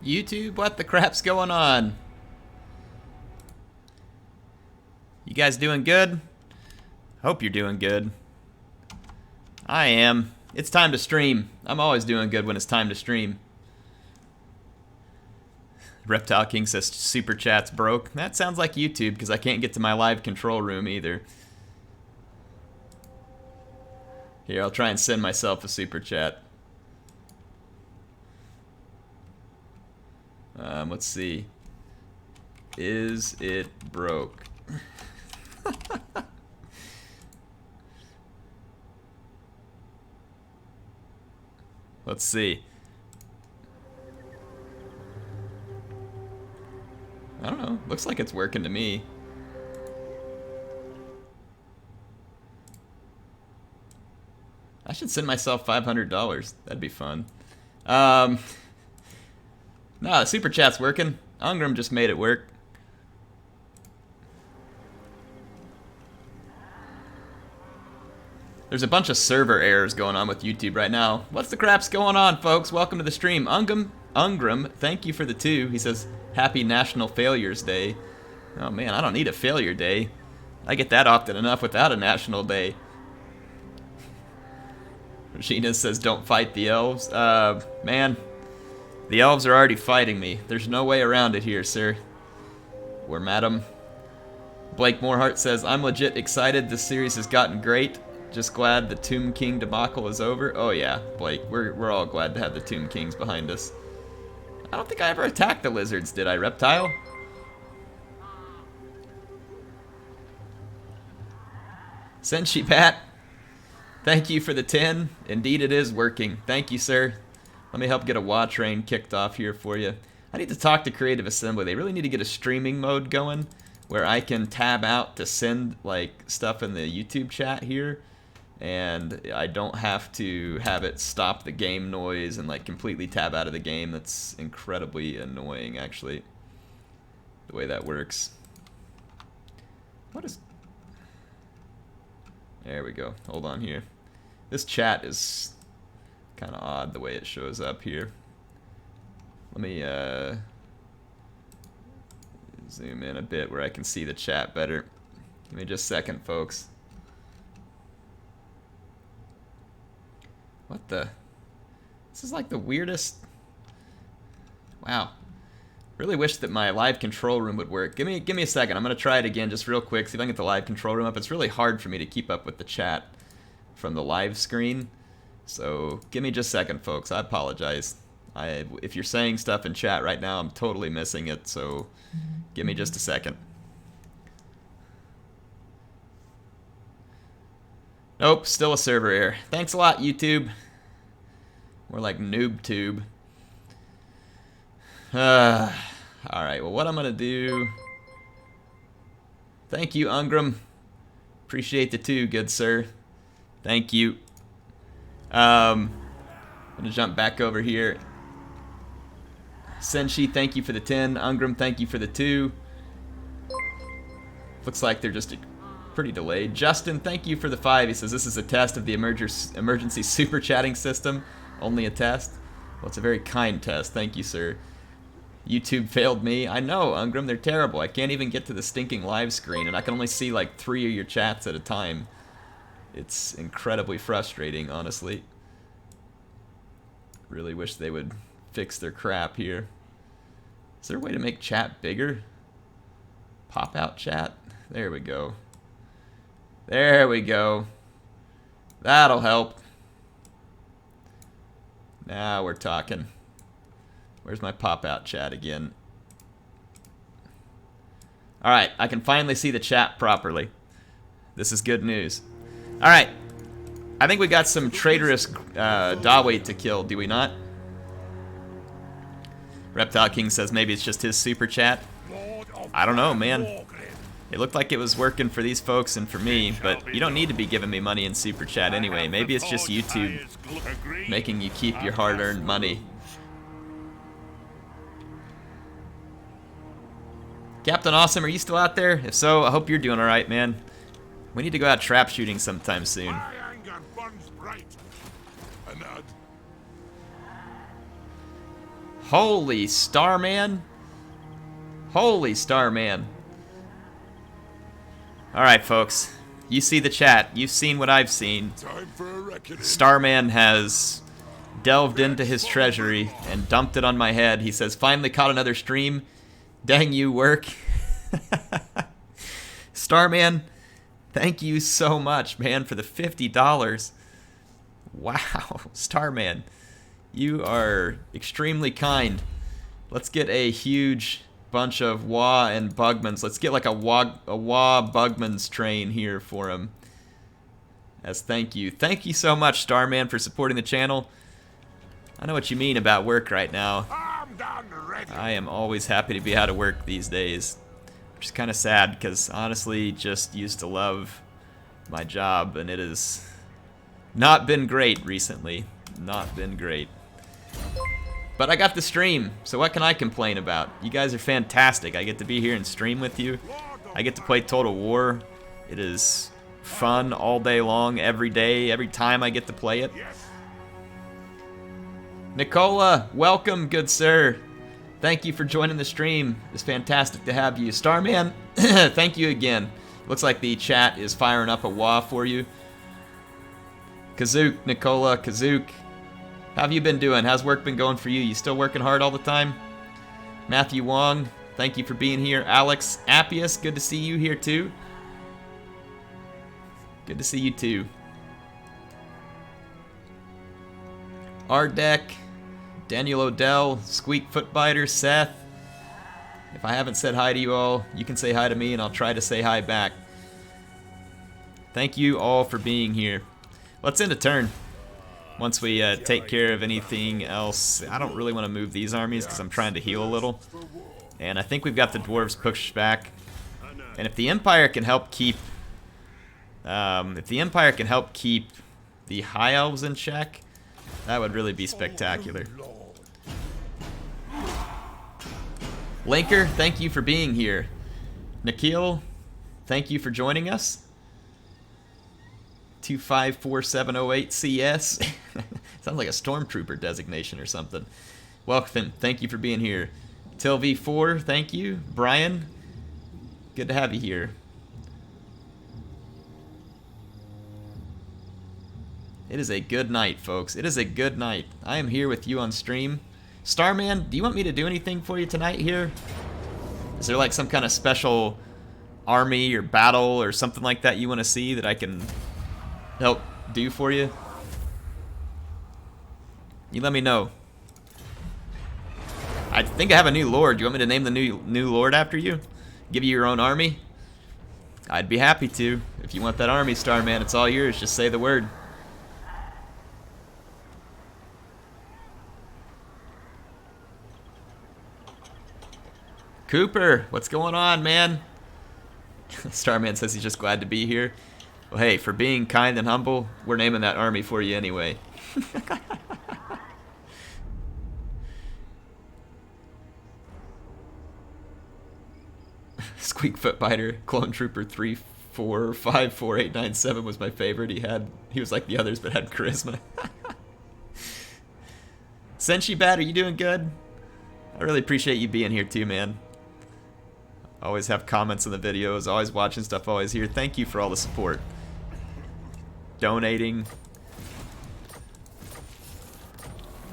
YouTube, what the crap's going on? You guys doing good? Hope you're doing good. I am. It's time to stream. I'm always doing good when it's time to stream. Reptile King says Super Chat's broke. That sounds like YouTube because I can't get to my live control room either. Here, I'll try and send myself a Super Chat. Let's see. Is it broke? Let's see. I don't know. Looks like it's working to me. I should send myself $500. That'd be fun. No, the Super Chat's working. Ungrim just made it work. There's a bunch of server errors going on with YouTube right now. What's the crap's going on, folks? Welcome to the stream. Ungrim, thank you for the 2. He says, Happy National Failures Day. Oh man, I don't need a failure day. I get that often enough without a national day. Regina says, don't fight the elves. Man, the elves are already fighting me. There's no way around it here, sir. Or madam. Blake Morehart says, I'm legit excited. This series has gotten great. Just glad the Tomb King debacle is over. Oh yeah, Blake, we're all glad to have the Tomb Kings behind us. I don't think I ever attacked the lizards, did I, Reptile? Senshi Pat, thank you for the 10. Indeed it is working. Thank you, sir. Let me help get a WA train kicked off here for you. I need to talk to Creative Assembly. They really need to get a streaming mode going where I can tab out to send like stuff in the YouTube chat here. And I don't have to have it stop the game noise and like completely tab out of the game. That's incredibly annoying, actually, the way that works. What is... There we go. Hold on here. This chat is kind of odd the way it shows up here. Let me zoom in a bit where I can see the chat better. Give me just a second, folks. What the? This is like the weirdest. Wow. Really wish that my live control room would work. Give me a second. I'm gonna try it again just real quick. See if I can get the live control room up. It's really hard for me to keep up with the chat from the live screen. So give me just a second, folks. I apologize. If you're saying stuff in chat right now, I'm totally missing it. So give me just a second. Nope, still a server error. Thanks a lot, YouTube. More like NoobTube. Alright, well, what I'm going to do... Thank you, Ungrim. Appreciate the 2, good sir. Thank you. I'm going to jump back over here. Senshi, thank you for the 10. Ungrim, thank you for the 2. Looks like they're just... pretty delayed. Justin, thank you for the 5. He says this is a test of the emergency super chatting system. Only a test. Well, it's a very kind test. Thank you, sir. YouTube failed me. I know, Ungrim, they're terrible. I can't even get to the stinking live screen, and I can only see like 3 of your chats at a time. It's incredibly frustrating, honestly. Really wish they would fix their crap here. Is there a way to make chat bigger? Pop out chat? There we go. There we go. That'll help. Now we're talking. Where's my pop-out chat again? Alright, I can finally see the chat properly. This is good news. Alright. I think we got some traitorous Dawei to kill, do we not? Reptile King says maybe it's just his super chat. I don't know, man. It looked like it was working for these folks and for me, but you don't need to be giving me money in Super Chat anyway. Maybe it's just YouTube making you keep your hard-earned money. Captain Awesome, are you still out there? If so, I hope you're doing alright, man. We need to go out trap shooting sometime soon. Holy Starman. Holy Starman. Alright, folks. You see the chat. You've seen what I've seen. Starman has delved into his treasury and dumped it on my head. He says, finally caught another stream. Dang you, work. Starman, thank you so much, man, for the $50. Wow, Starman. You are extremely kind. Let's get a huge bunch of Wah and Bugmans. Let's get like a Wah Bugmans train here for him. As thank you. Thank you so much, Starman, for supporting the channel. I know what you mean about work right now. I am always happy to be out of work these days. Which is kind of sad because honestly just used to love my job and it has not been great recently. Not been great. But I got the stream, so what can I complain about? You guys are fantastic. I get to be here and stream with you. I get to play Total War. It is fun all day long, every day, every time I get to play it. Nicola, welcome, good sir. Thank you for joining the stream. It's fantastic to have you. Starman, thank you again. Looks like the chat is firing up a wah for you. Kazook, Nicola, Kazook. How have you been doing? How's work been going for you? You still working hard all the time? Matthew Wong, thank you for being here. Alex Appius, good to see you here too. Good to see you too. Ardek, Daniel Odell, Squeak Footbiter, Seth. If I haven't said hi to you all, you can say hi to me and I'll try to say hi back. Thank you all for being here. Let's end a turn. Once we take care of anything else, I don't really want to move these armies because I'm trying to heal a little. And I think we've got the dwarves pushed back. And if the Empire can help keep, the High Elves in check, that would really be spectacular. Linker, thank you for being here. Nikhil, thank you for joining us. 254708 CS. Sounds like a stormtrooper designation or something. Welcome, thank you for being here. Till V4, thank you. Brian, good to have you here. It is a good night, folks. It is a good night. I am here with you on stream. Starman, do you want me to do anything for you tonight here? Is there like some kind of special army or battle or something like that you want to see that I can help do for you? You let me know. I think I have a new lord. Do you want me to name the new lord after you? Give you your own army? I'd be happy to. If you want that army, Starman, it's all yours. Just say the word. Cooper, what's going on, man? Starman says he's just glad to be here. Well, hey, for being kind and humble, we're naming that army for you anyway. Squeak Footbiter, Clone Trooper 3454897 was my favorite. He was like the others but had charisma. Senshi Bat, are you doing good? I really appreciate you being here too, man. Always have comments on the videos, always watching stuff, always here. Thank you for all the support. Donating.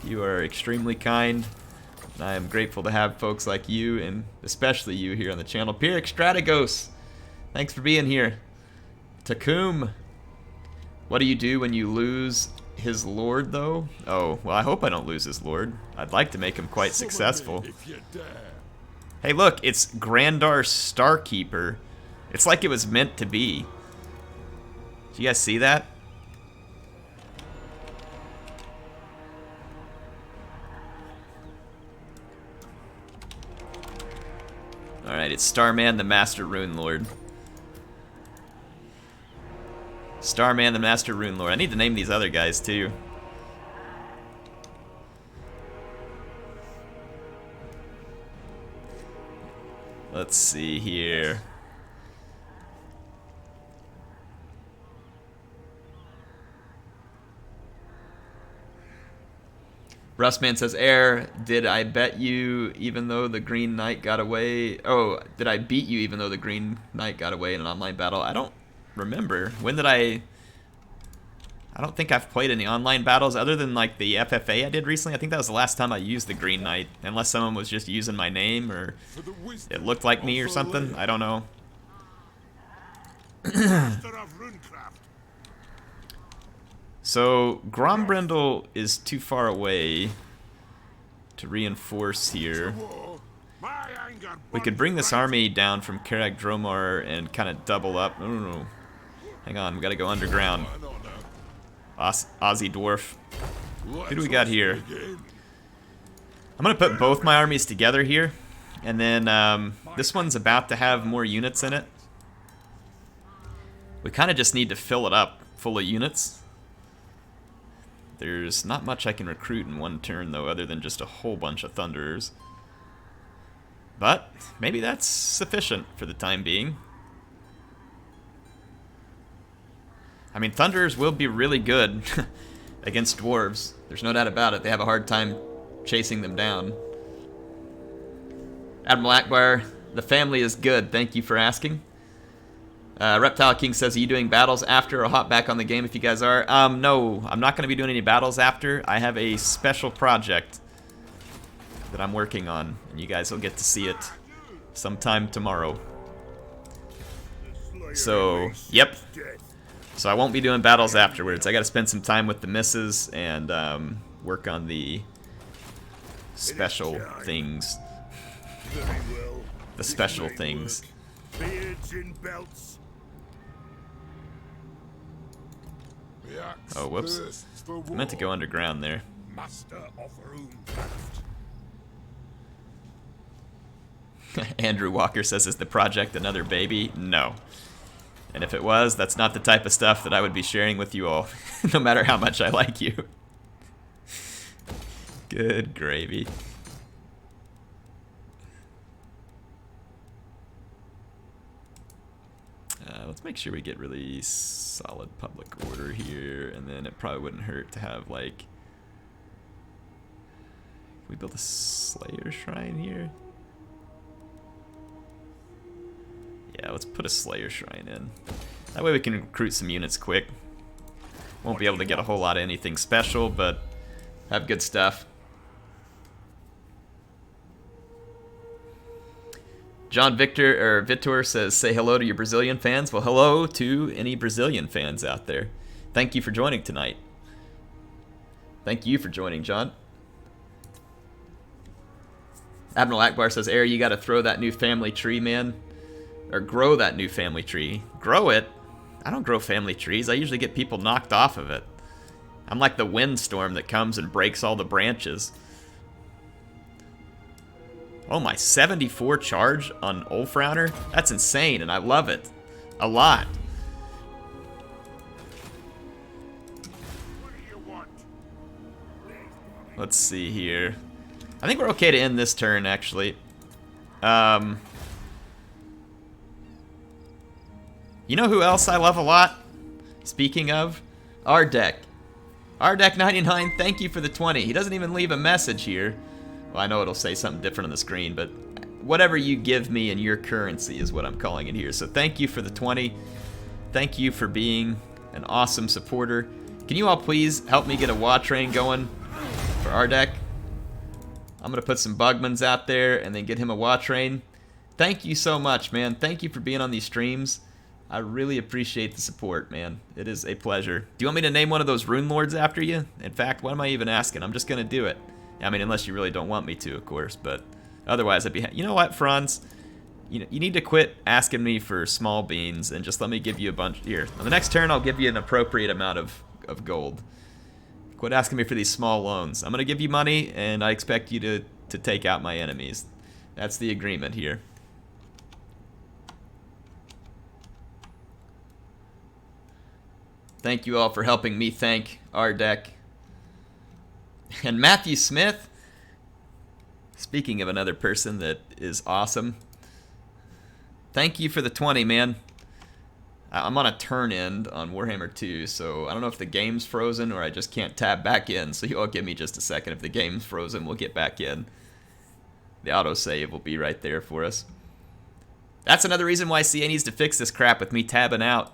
You are extremely kind. And I am grateful to have folks like you, and especially you here on the channel. Pyrrhic Strategos, thanks for being here. Takum, what do you do when you lose his lord, though? Oh, well, I hope I don't lose his lord. I'd like to make him quite successful. Hey, look, it's Grandar Starkeeper. It's like it was meant to be. Did you guys see that? Alright, it's Starman the Master Rune Lord. Starman the Master Rune Lord. I need to name these other guys too. Let's see here. Rustman says, Air, did I bet you even though the Green Knight got away? Oh, did I beat you even though the Green Knight got away in an online battle? I don't remember. When did I don't think I've played any online battles other than like the FFA I did recently. I think that was the last time I used the Green Knight. Unless someone was just using my name or it looked like me or something. I don't know. So, Grombrindle is too far away to reinforce here. We could bring this army down from Karag Dromar and kind of double up. No. Hang on, we gotta go underground. Aussie Dwarf. Who do we got here? I'm gonna put both my armies together here. And then this one's about to have more units in it. We kind of just need to fill it up full of units. There's not much I can recruit in one turn, though, other than just a whole bunch of Thunderers. But maybe that's sufficient for the time being. I mean, Thunderers will be really good against Dwarves. There's no doubt about it. They have a hard time chasing them down. Admiral Akbar, the family is good. Thank you for asking. Reptile King says, are you doing battles after? I'll hop back on the game if you guys are. No, I'm not going to be doing any battles after. I have a special project that I'm working on, and you guys will get to see it sometime tomorrow. So, yep. So I won't be doing battles afterwards. I got to spend some time with the missus and work on the special things. The special things. Oh, whoops. I meant to go underground there. Andrew Walker says, is the project another baby? No. And if it was, that's not the type of stuff that I would be sharing with you all, no matter how much I like you. Good gravy. Let's make sure we get really solid public order here, and then it probably wouldn't hurt to have, like... Can we build a Slayer Shrine here? Yeah, let's put a Slayer Shrine in. That way we can recruit some units quick. Won't be able to get a whole lot of anything special, but have good stuff. John Vitor says, say hello to your Brazilian fans. Well, hello to any Brazilian fans out there. Thank you for joining tonight. Thank you for joining, John. Admiral Akbar says, Air, you got to throw that new family tree, man. Or grow that new family tree. Grow it? I don't grow family trees. I usually get people knocked off of it. I'm like the windstorm that comes and breaks all the branches. Oh my, 74 charge on Ulfrowner? That's insane, and I love it. A lot. Let's see here. I think we're okay to end this turn, actually. You know who else I love a lot? Speaking of, Ardek. Ardek99, thank you for the 20. He doesn't even leave a message here. Well, I know it'll say something different on the screen, but whatever you give me in your currency is what I'm calling it here. So thank you for the 20. Thank you for being an awesome supporter. Can you all please help me get a WA train going for Ardek? I'm going to put some Bugmans out there and then get him a WA train. Thank you so much, man. Thank you for being on these streams. I really appreciate the support, man. It is a pleasure. Do you want me to name one of those Rune Lords after you? In fact, what am I even asking? I'm just going to do it. I mean, unless you really don't want me to, of course, but otherwise I'd be... You know what, Franz? You need to quit asking me for small beans and just let me give you a bunch... Here, on the next turn, I'll give you an appropriate amount of gold. Quit asking me for these small loans. I'm going to give you money, and I expect you to take out my enemies. That's the agreement here. Thank you all for helping me thank Ardek. And Matthew Smith, speaking of another person that is awesome, thank you for the 20, man. I'm on a turn end on Warhammer 2, so I don't know if the game's frozen or I just can't tab back in. So you all give me just a second. If the game's frozen, we'll get back in. The autosave will be right there for us. That's another reason why CA needs to fix this crap with me tabbing out.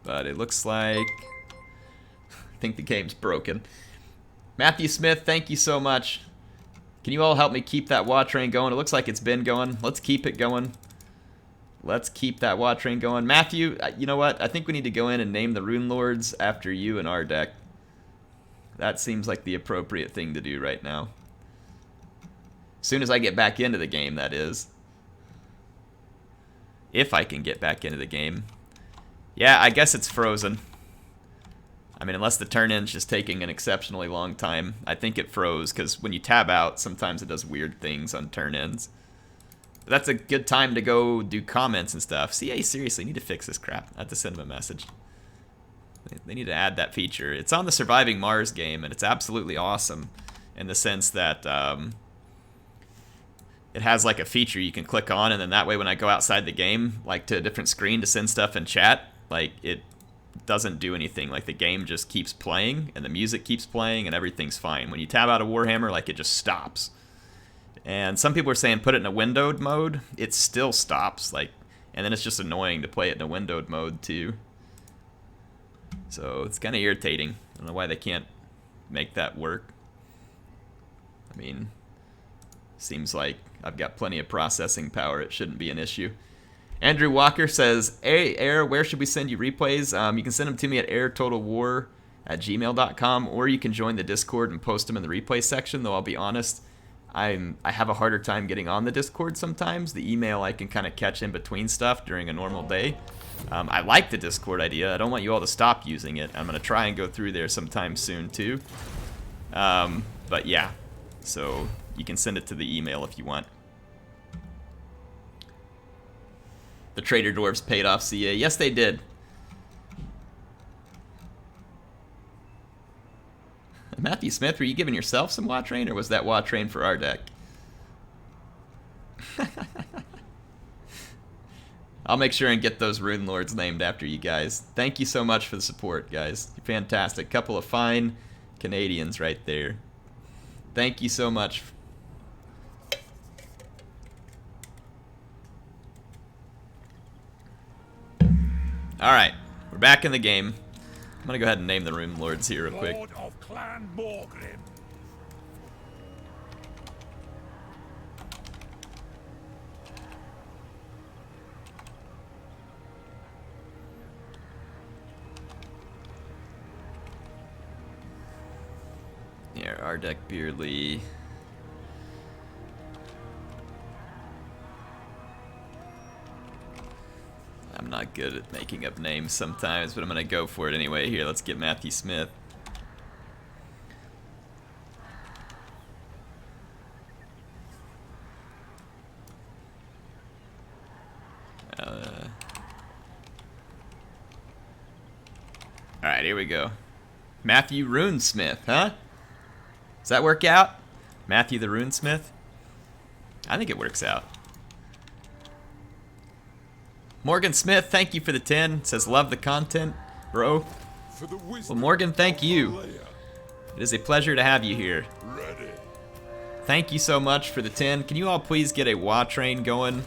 But it looks like... I think the game's broken. Matthew Smith, thank you so much. Can you all help me keep that WA train going? It looks like it's been going. Let's keep it going. Let's keep that WA train going. Matthew, you know what? I think we need to go in and name the Rune Lords after you and our deck. That seems like the appropriate thing to do right now. As soon as I get back into the game, that is. If I can get back into the game. Yeah, I guess it's frozen. I mean, unless the turn-in's just taking an exceptionally long time. I think it froze, because when you tab out, sometimes it does weird things on turn-ins. That's a good time to go do comments and stuff. CA, seriously, need to fix this crap. I have to send them a message. They need to add that feature. It's on the Surviving Mars game, and it's absolutely awesome in the sense that it has like a feature you can click on, and then that way when I go outside the game, like to a different screen to send stuff in chat, like it doesn't do anything. Like the game just keeps playing and the music keeps playing and everything's fine. When you tab out of Warhammer, like it just stops. And some people are saying put it in a windowed mode. It still stops, like, and then it's just annoying to play it in a windowed mode too. So it's kind of irritating. I don't know why they can't make that work. I mean, seems like I've got plenty of processing power. It shouldn't be an issue. Andrew Walker says, hey, Air, where should we send you replays? You can send them to me at airtotalwar@gmail.com, or you can join the Discord and post them in the replay section, though I'll be honest, I have a harder time getting on the Discord sometimes. The email I can kind of catch in between stuff during a normal day. I like the Discord idea. I don't want you all to stop using it. I'm going to try and go through there sometime soon, too. But yeah, so you can send it to the email if you want. The Trader Dwarves paid off CA. Yes, they did. Matthew Smith, were you giving yourself some WA train, or was that WA train for our deck? I'll make sure and get those Rune Lords named after you guys. Thank you so much for the support, guys. You're fantastic. Couple of fine Canadians right there. Thank you so much. Alright, we're back in the game. I'm gonna go ahead and name the Rune Lords here real quick. Lord of Clan Morgrim. Yeah, our deck Beardly. I'm not good at making up names sometimes, but I'm gonna go for it anyway. Here, let's get Matthew Smith. Alright, here we go. Matthew Runesmith, huh? Does that work out? Matthew the Runesmith? I think it works out. Morgan Smith, thank you for the 10. Says, love the content, bro. Well, Morgan, thank you. It is a pleasure to have you here. Thank you so much for the 10. Can you all please get a WA train going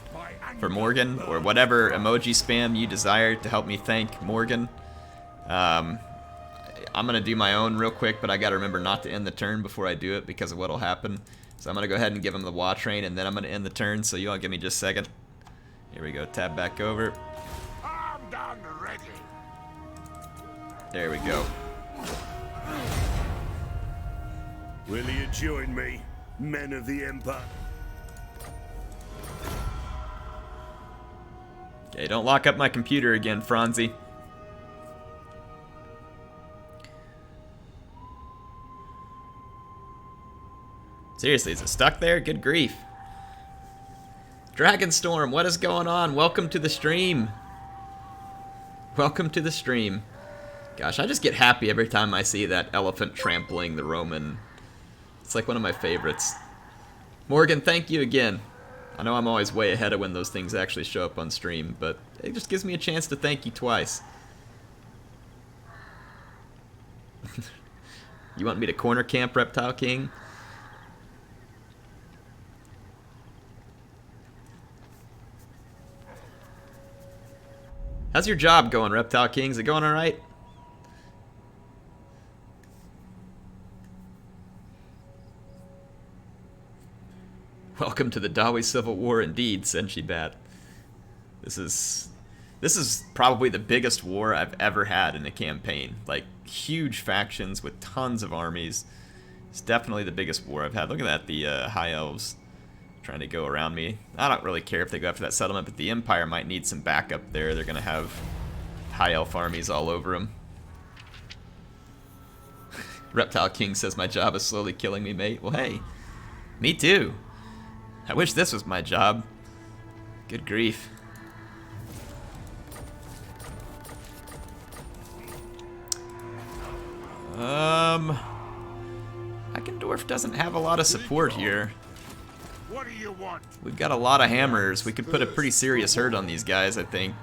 for Morgan, or whatever emoji spam you desire to help me thank Morgan? I'm going to do my own real quick, but I got to remember not to end the turn before I do it because of what will happen. So I'm going to go ahead and give him the WA train, and then I'm going to end the turn, so you all give me just a second. Here we go, tab back over. I'm done ready. There we go. Will you join me, men of the Empire? Okay, don't lock up my computer again, Franzi. Seriously, is it stuck there? Good grief. Dragonstorm, what is going on? Welcome to the stream. Welcome to the stream. Gosh, I just get happy every time I see that elephant trampling the Roman. It's like one of my favorites. Morgan, thank you again. I know I'm always way ahead of when those things actually show up on stream, but it just gives me a chance to thank you twice. You want me to corner camp, Reptile King? How's your job going, Reptile King? Is it going alright? Welcome to the Dawi Civil War indeed, Senshi Bat. This is probably the biggest war I've ever had in a campaign. Like, huge factions with tons of armies. It's definitely the biggest war I've had. Look at that, the High Elves trying to go around me. I don't really care if they go after that settlement, but the Empire might need some backup there. They're going to have High Elf armies all over them. Reptile King says my job is slowly killing me, mate. Well, hey, me too. I wish this was my job. Good grief. Dwarf doesn't have a lot of support here. What do you want? We've got a lot of hammers. We could put a pretty serious hurt on these guys, I think.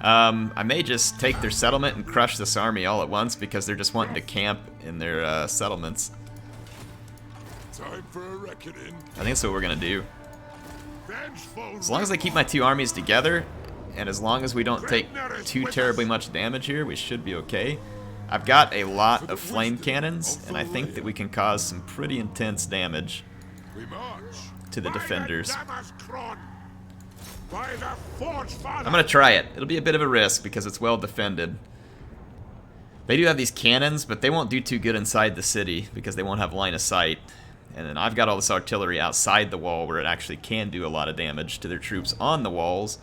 I may just take their settlement and crush this army all at once because they're just wanting to camp in their settlements. Time for a reckoning. I think that's what we're gonna do. Vengeful. As long as I keep my two armies together, and as long as we don't take too terribly much damage here, we should be okay. I've got a lot of flame cannons, and I think that we can cause some pretty intense damage We march. to the defenders. By the Forge Father. I'm gonna try it. It'll be a bit of a risk because it's well defended. They do have these cannons, but they won't do too good inside the city because they won't have line of sight. And then I've got all this artillery outside the wall where it actually can do a lot of damage to their troops on the walls.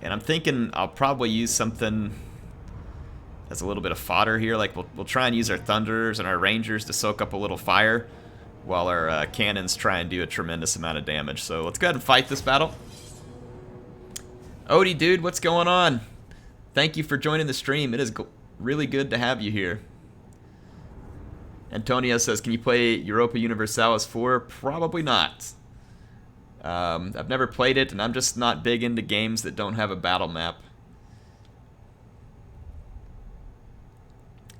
And I'm thinking I'll probably use something as a little bit of fodder here. Like we'll try and use our Thunderers and our Rangers to soak up a little fire while our cannons try and do a tremendous amount of damage. So let's go ahead and fight this battle. Odie, dude, what's going on? Thank you for joining the stream. It is really good to have you here. Antonio says, can you play Europa Universalis 4? Probably not. I've never played it, and I'm just not big into games that don't have a battle map.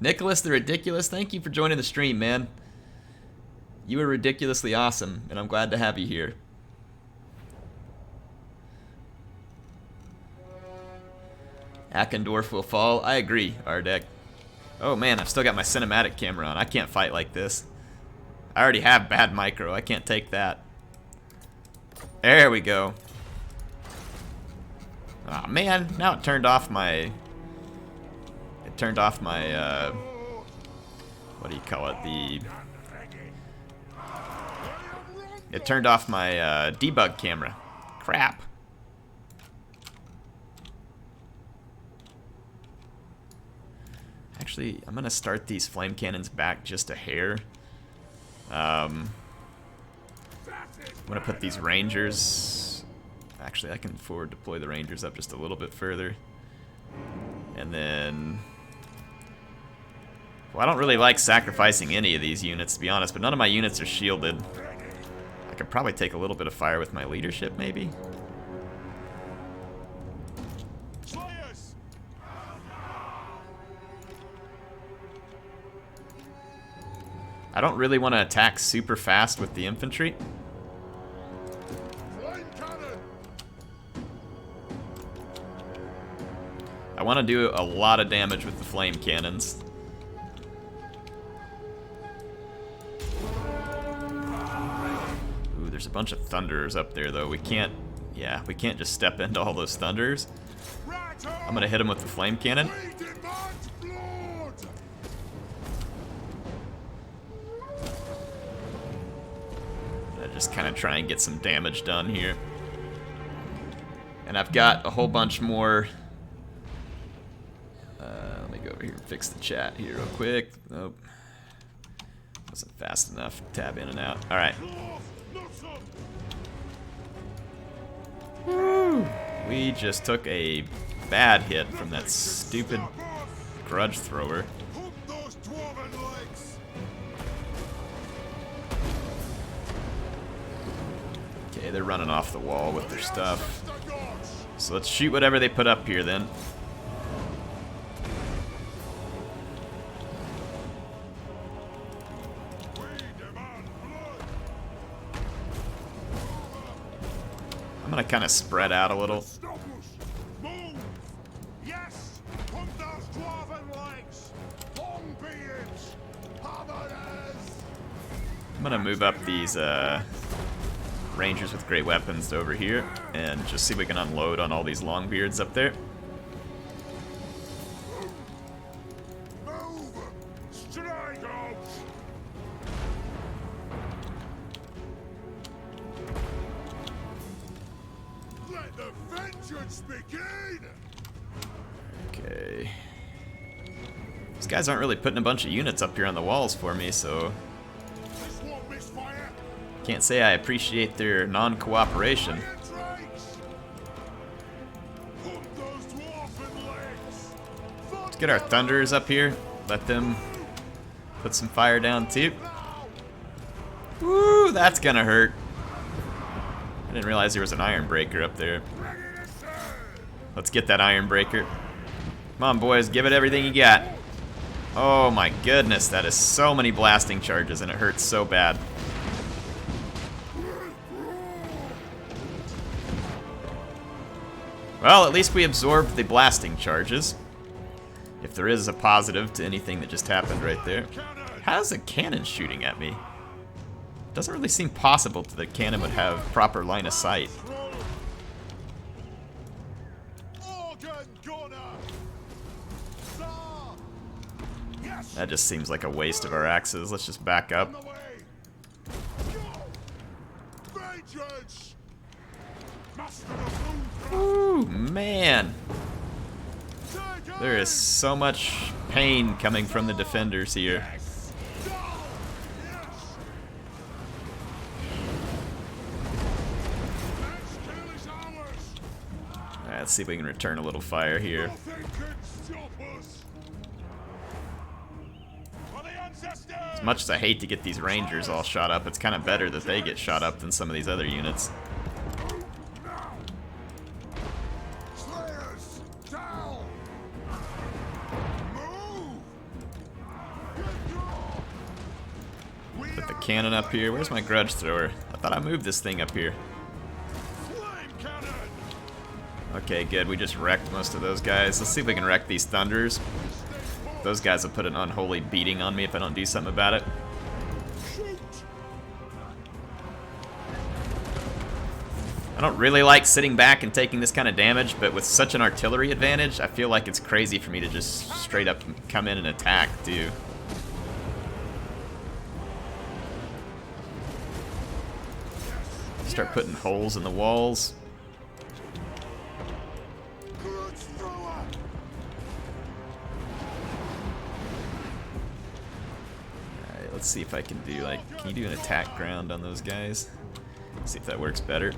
Nicholas the Ridiculous, thank you for joining the stream, man. You are ridiculously awesome, and I'm glad to have you here. Akendorf will fall. I agree, Ardek. Oh man, I've still got my cinematic camera on. I can't fight like this. I already have bad micro. I can't take that. There we go. Oh man, now it turned off my... It turned off my, what do you call it? It turned off my debug camera. Crap. Actually, I'm gonna start these flame cannons back just a hair. I'm gonna put these Rangers... Actually, I can forward deploy the Rangers up just a little bit further. And then... Well, I don't really like sacrificing any of these units, to be honest, but none of my units are shielded. I could probably take a little bit of fire with my leadership, maybe? I don't really want to attack super fast with the infantry. I want to do a lot of damage with the flame cannons. Ooh, there's a bunch of Thunderers up there, though. We can't... Yeah, we can't just step into all those Thunderers. I'm going to hit them with the flame cannon. Just kind of try and get some damage done here. And I've got a whole bunch more. Let me go over here and fix the chat here real quick. Nope. Wasn't fast enough. Tab in and out. Alright. Woo! We just took a bad hit from that stupid grudge thrower. Okay, they're running off the wall with their stuff. So let's shoot whatever they put up here then. I'm gonna kind of spread out a little. I'm gonna move up these rangers with great weapons over here and just see if we can unload on all these longbeards up there. Let the vengeance begin! Okay. These guys aren't really putting a bunch of units up here on the walls for me, so can't say I appreciate their non-cooperation. Let's get our thunders up here. Let them put some fire down too. Woo, that's gonna hurt. I didn't realize there was an iron breaker up there. Let's get that iron breaker. Come on, boys, give it everything you got. Oh my goodness, that is so many blasting charges and it hurts so bad. Well, at least we absorbed the blasting charges. If there is a positive to anything that just happened right there. How's a cannon shooting at me? Doesn't really seem possible that the cannon would have proper line of sight. That just seems like a waste of our axes. Let's just back up. Ooh, man. There is so much pain coming from the defenders here. Alright, let's see if we can return a little fire here. As much as I hate to get these rangers all shot up, it's kind of better that they get shot up than some of these other units. Put the cannon up here. Where's my grudge thrower? I thought I moved this thing up here. Okay, good. We just wrecked most of those guys. Let's see if we can wreck these thunders. Those guys will put an unholy beating on me if I don't do something about it. I don't really like sitting back and taking this kind of damage, but with such an artillery advantage, I feel like it's crazy for me to just straight up come in and attack, too. Start putting holes in the walls. Alright, let's see if I can do, like, can you do an attack ground on those guys? See if that works better.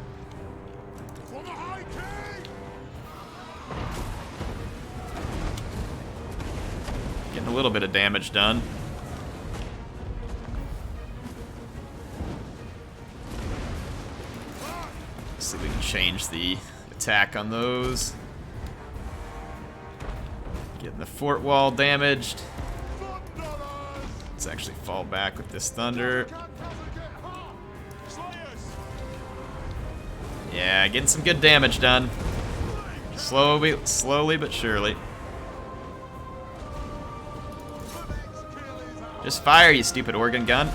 Getting a little bit of damage done. Let's see if we can change the attack on those. Getting the fort wall damaged. Let's actually fall back with this thunder. Yeah, getting some good damage done. Slowly but surely. Just fire, you stupid organ gun.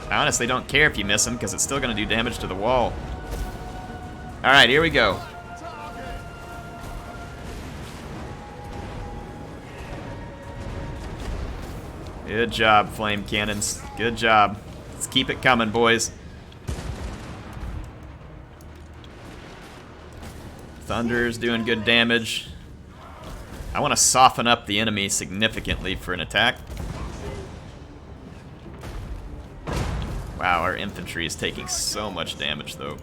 I honestly don't care if you miss him, because it's still going to do damage to the wall. Alright, here we go. Good job, flame cannons. Good job. Let's keep it coming, boys. Thunder's doing good damage. I want to soften up the enemy significantly for an attack. Wow, our infantry is taking so much damage, though.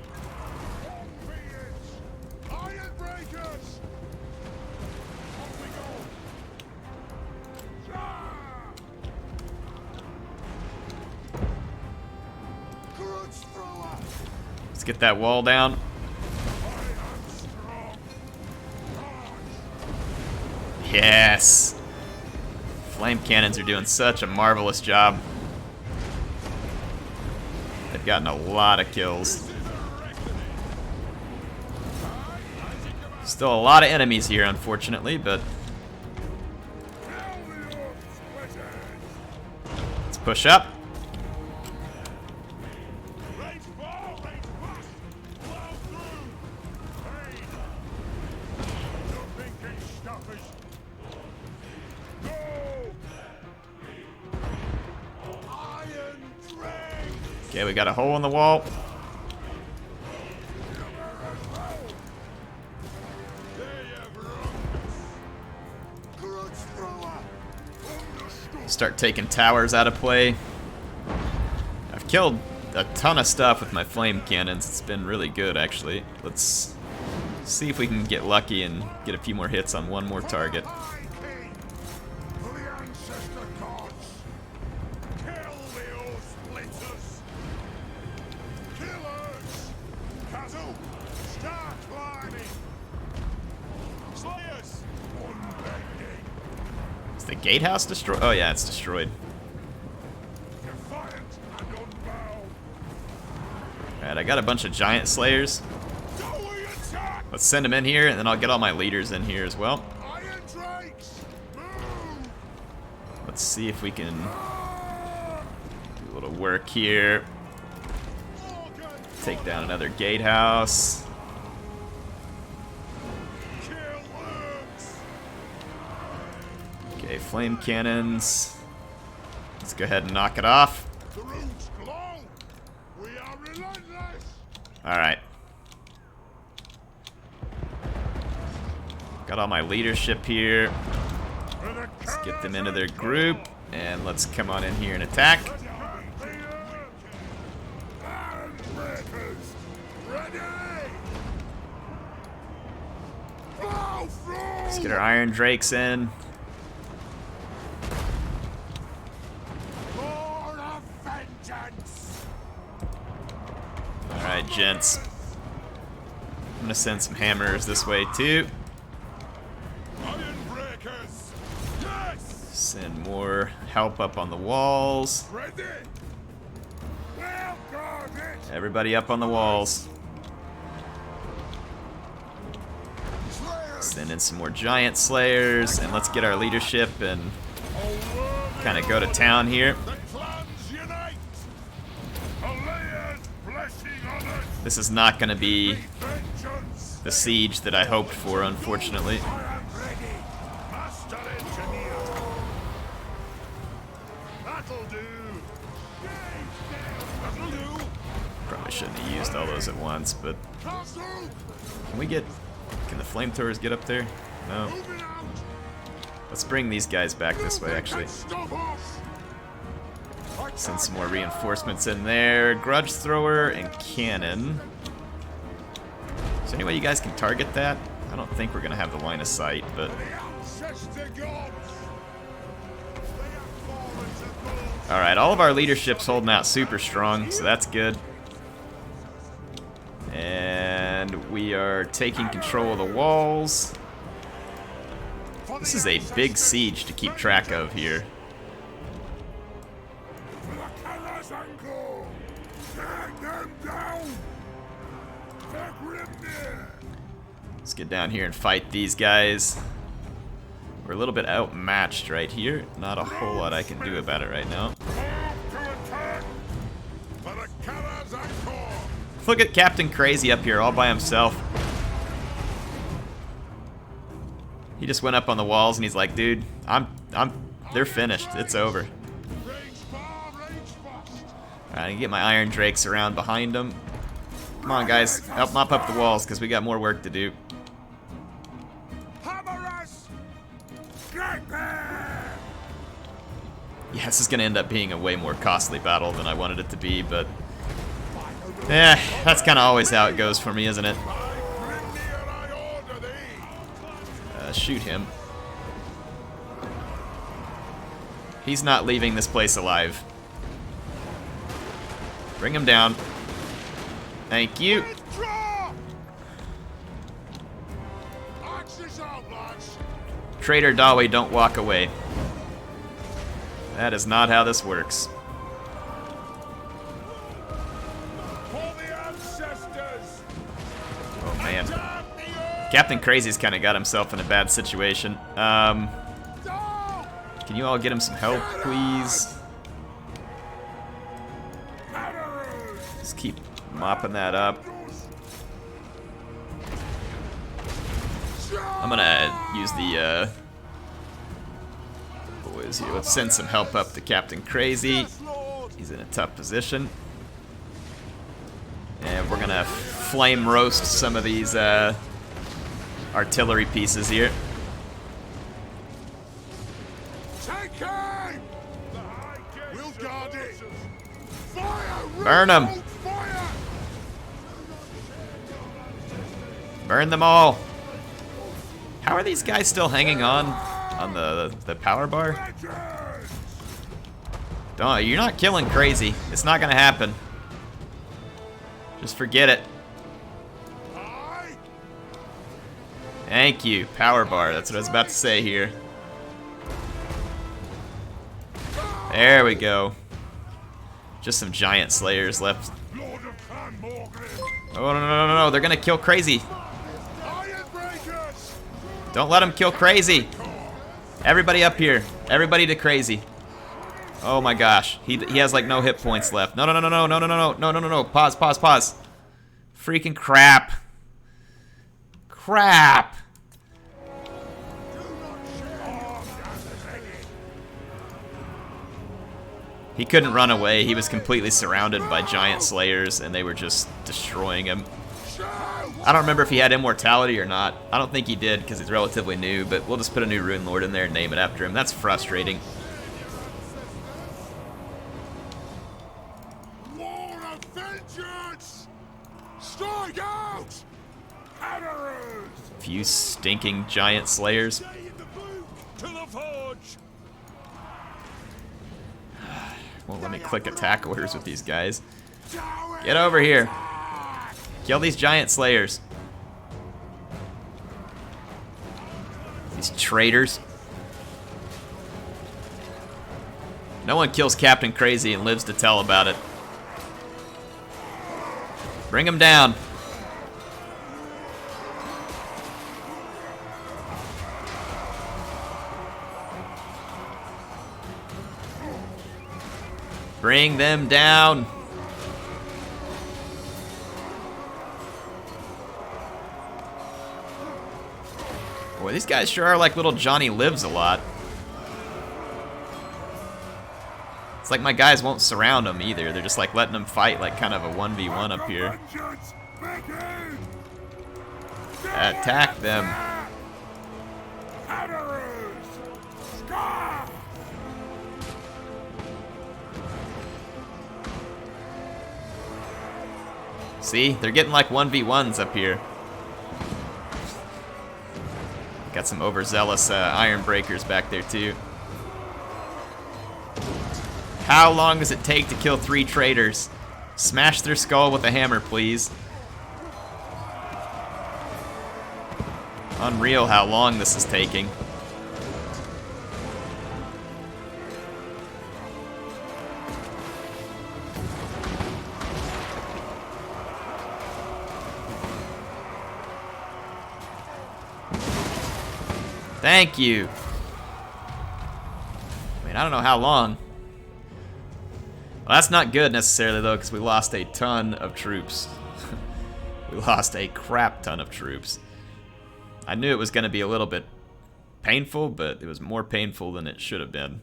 get that wall down. Yes! Flame cannons are doing such a marvelous job. They've gotten a lot of kills. Still a lot of enemies here, unfortunately, but let's push up. Okay, we got a hole in the wall. Start taking towers out of play. I've killed a ton of stuff with my flame cannons. It's been really good, actually. Let's see if we can get lucky and get a few more hits on one more target. Is the gatehouse destroyed? Oh yeah, it's destroyed. Alright, I got a bunch of giant slayers. Let's send them in here, and then I'll get all my leaders in here as well. Let's see if we can do a little work here. Take down another gatehouse. Okay, flame cannons. Let's go ahead and knock it off. Alright. Got all my leadership here. Let's get them into their group, and let's come on in here and attack. Let's get our Iron Drakes in. Alright, gents. I'm gonna send some hammers this way too. Send more help up on the walls. Everybody up on the walls. Send in some more giant slayers, and let's get our leadership and kind of go to town here. This is not going to be the siege that I hoped for, unfortunately. Probably shouldn't have used all those at once, but can the flamethrowers get up there? No. Let's bring these guys back this way, actually. Send some more reinforcements in there. Grudge thrower and cannon. Is there any way you guys can target that? I don't think we're gonna have the line of sight, but alright, all of our leadership's holding out super strong, so that's good. And we are taking control of the walls. This is a big siege to keep track of here. Let's get down here and fight these guys. We're a little bit outmatched right here. Not a whole lot I can do about it right now. Look at Captain Crazy up here all by himself. He just went up on the walls and he's like, dude, they're finished. It's over. Alright, I can get my Iron Drakes around behind them. Come on, guys. Help mop up the walls because we got more work to do. Yeah, this is going to end up being a way more costly battle than I wanted it to be, but that's kind of always how it goes for me, isn't it? Shoot him. He's not leaving this place alive. Bring him down. Thank you. Withdraw! Axes out, lads! Traitor Dawe, don't walk away. That is not how this works. For the ancestors! Oh man. Attack the earth! Captain Crazy's kind of got himself in a bad situation. No! Can you all get him some help, please? Just keep mopping that up. I'm gonna use the boys here. Let's send some help up to Captain Crazy. He's in a tough position. And we're gonna flame roast some of these artillery pieces here. Take aim! We'll guard it! Fire! Burn 'em. Hold fire! Burn them all. How are these guys still hanging on the power bar? Legends! Don't, you're not killing Crazy. It's not gonna happen. Just forget it. Aye! Thank you, power bar. That's what I was about to say here. There we go. Just some giant slayers left. Lord of Clan Morgrim! Oh no, they're gonna kill Crazy. Iron breakers! Don't let them kill Crazy. Everybody up here. Everybody to Crazy. Oh my gosh. He has like no hit points left. No. Pause. Freaking crap. Crap. He couldn't run away. He was completely surrounded by giant slayers and they were just destroying him. I don't remember if he had immortality or not. I don't think he did because he's relatively new, but we'll just put a new Rune Lord in there and name it after him. That's frustrating. War of vengeance! Strike out! Hammerers! Few stinking giant slayers. Stay in the boot! To the forge! Won't let me click attack orders with these guys. Get over here. Kill these giant slayers. These traitors. No one kills Captain Crazy and lives to tell about it. Bring him down. Bring them down. Boy, these guys sure are like little Johnny Lives a lot. It's like my guys won't surround them either. They're just like letting them fight like kind of a 1v1 up here. Vengeance begin! Attack them. Hammerers! Scar! See? They're getting like 1v1s up here. Got some overzealous iron breakers back there too. How long does it take to kill 3 traitors? Smash their skull with a hammer, please. Unreal how long this is taking. Thank you. I mean, I don't know how long. Well, that's not good necessarily, though, because we lost a ton of troops. We lost a crap ton of troops. I knew it was going to be a little bit painful, but it was more painful than it should have been.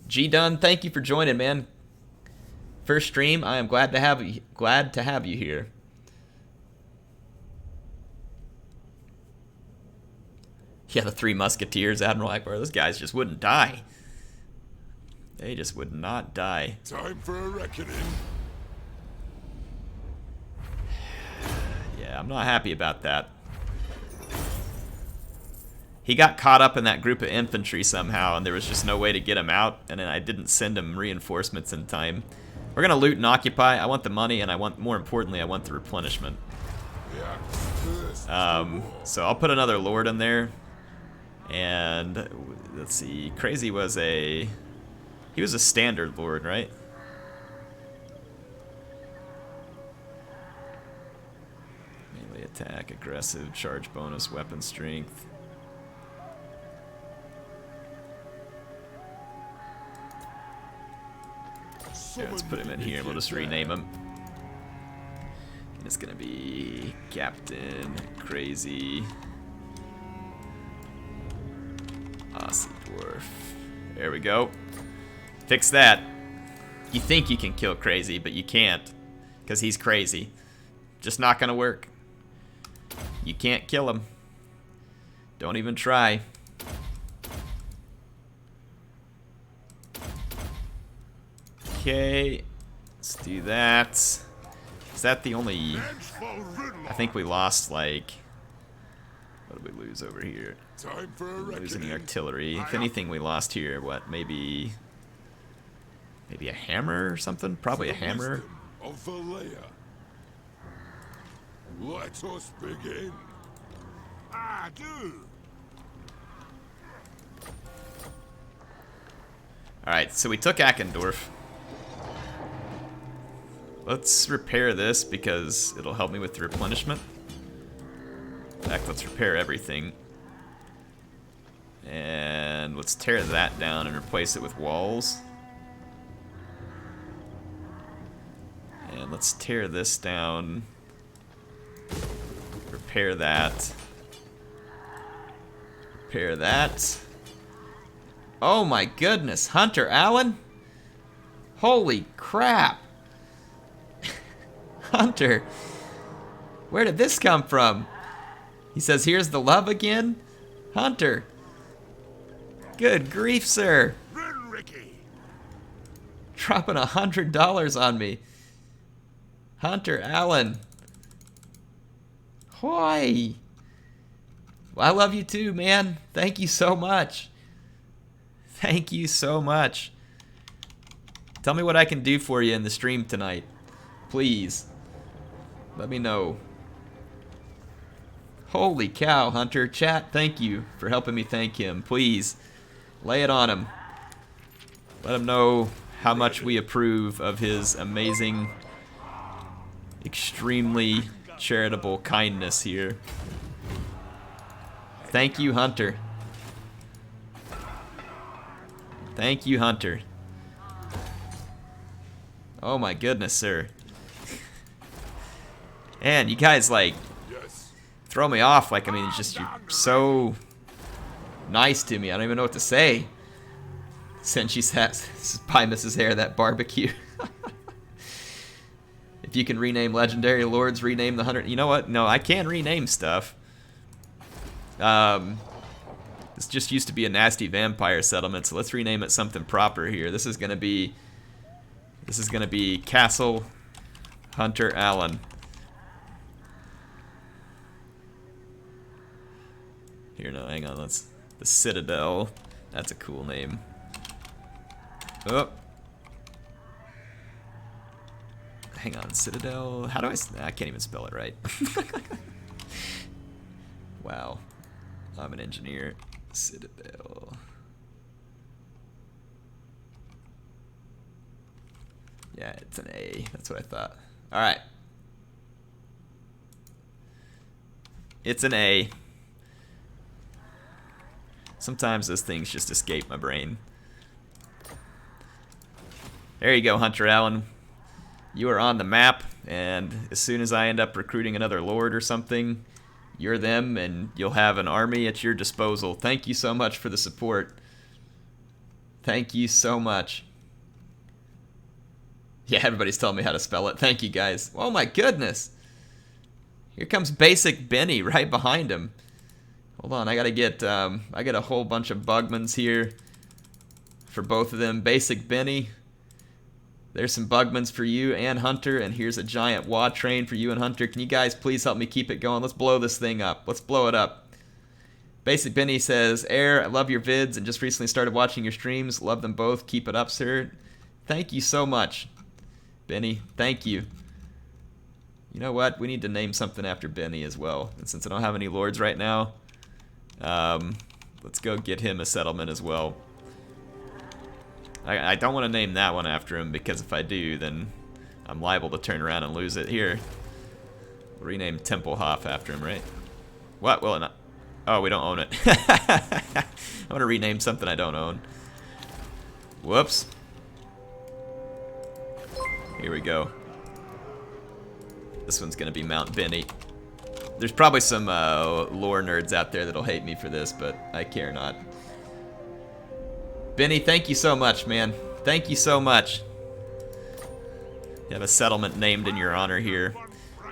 G Dunn, thank you for joining, man. First stream, I am glad to have you here. Yeah, the 3 Musketeers, Admiral Akbar, those guys just wouldn't die. They just would not die. Time for a reckoning. Yeah, I'm not happy about that. He got caught up in that group of infantry somehow, and there was just no way to get him out, and then I didn't send him reinforcements in time. We're going to loot and occupy. I want the money, and I want, more importantly, I want the replenishment. So I'll put another lord in there. And let's see, Crazy was he was a standard lord, right? Melee attack, aggressive, charge bonus, weapon strength. Yeah, let's put him in here and we'll just rename him. And it's gonna be Captain Crazy Aussie Dwarf. There we go. Fix that. You think you can kill Crazy, but you can't. Because he's crazy. Just not gonna work. You can't kill him. Don't even try. Okay. Let's do that. Is that the only... I think we lost, like... What did we lose over here? Time for a Losing the reckoning. artillery. If anything, we lost here. What? Maybe a hammer or something? Probably a hammer. Of the layer. Let us begin. I do. Alright, so we took Ackendorf. Let's repair this because it'll help me with the replenishment. In fact, let's repair everything. And let's tear that down and replace it with walls. And let's tear this down. Repair that. Repair that. Oh my goodness, Hunter Allen? Holy crap. Hunter, where did this come from? He says, here's the love again? Hunter. Good grief, sir. Run, Ricky. Dropping $100 on me. Hunter Allen. Hoy. Well, I love you too, man. Thank you so much. Thank you so much. Tell me what I can do for you in the stream tonight. Please. Let me know. Holy cow, Hunter. Chat, thank you for helping me thank him. Please, lay it on him. Let him know how much we approve of his amazing, extremely charitable kindness here. Thank you, Hunter. Thank you, Hunter. Oh my goodness, sir. And you guys, like, Yes. throw me off. Like, I mean, it's just, you're so nice to me. I don't even know what to say. Since she says, by Mrs. Hare, that barbecue. If you can rename legendary lords, rename the 100. You know what? No, I can rename stuff. This just used to be a nasty vampire settlement, so let's rename it something proper here. This is gonna be Castle Hunter Allen. Here, no, hang on. The Citadel. That's a cool name. Oh. Hang on, Citadel. How do I can't even spell it right. Wow. I'm an engineer. Citadel. Yeah, it's an A. That's what I thought. All right. It's an A. Sometimes those things just escape my brain. There you go, Hunter Allen. You are on the map, and as soon as I end up recruiting another lord or something, you're them, and you'll have an army at your disposal. Thank you so much for the support. Thank you so much. Yeah, everybody's telling me how to spell it. Thank you, guys. Oh my goodness. Here comes Basic Benny right behind him. Hold on, I gotta get I got a whole bunch of Bugmans here for both of them. Basic Benny. There's some Bugmans for you and Hunter, and here's a giant WA train for you and Hunter. Can you guys please help me keep it going? Let's blow this thing up. Let's blow it up. Basic Benny says, Air, I love your vids and just recently started watching your streams. Love them both. Keep it up, sir. Thank you so much, Benny. Thank you. You know what? We need to name something after Benny as well. And since I don't have any lords right now, let's go get him a settlement as well. I don't want to name that one after him because if I do, then I'm liable to turn around and lose it. Here, we'll rename Templehof after him, right? What? Will it not? Oh, we don't own it. I'm going to rename something I don't own. Whoops. Here we go. This one's going to be Mount Benny. There's probably some lore nerds out there that'll hate me for this, but I care not. Benny, thank you so much, man. Thank you so much. You have a settlement named in your honor here.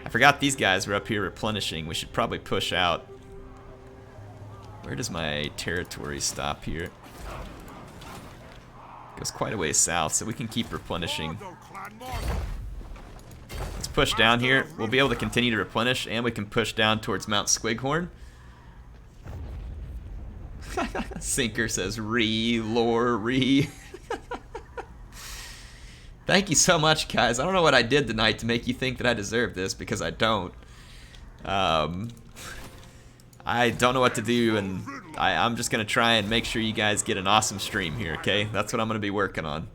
I forgot these guys were up here replenishing. We should probably push out. Where does my territory stop here? Goes quite a ways south, so we can keep replenishing. Let's push down here. We'll be able to continue to replenish, and we can push down towards Mount Squighorn. Sinker says, lore, Thank you so much, guys. I don't know what I did tonight to make you think that I deserve this, because I don't. I don't know what to do, and I'm just going to try and make sure you guys get an awesome stream here, okay? That's what I'm going to be working on.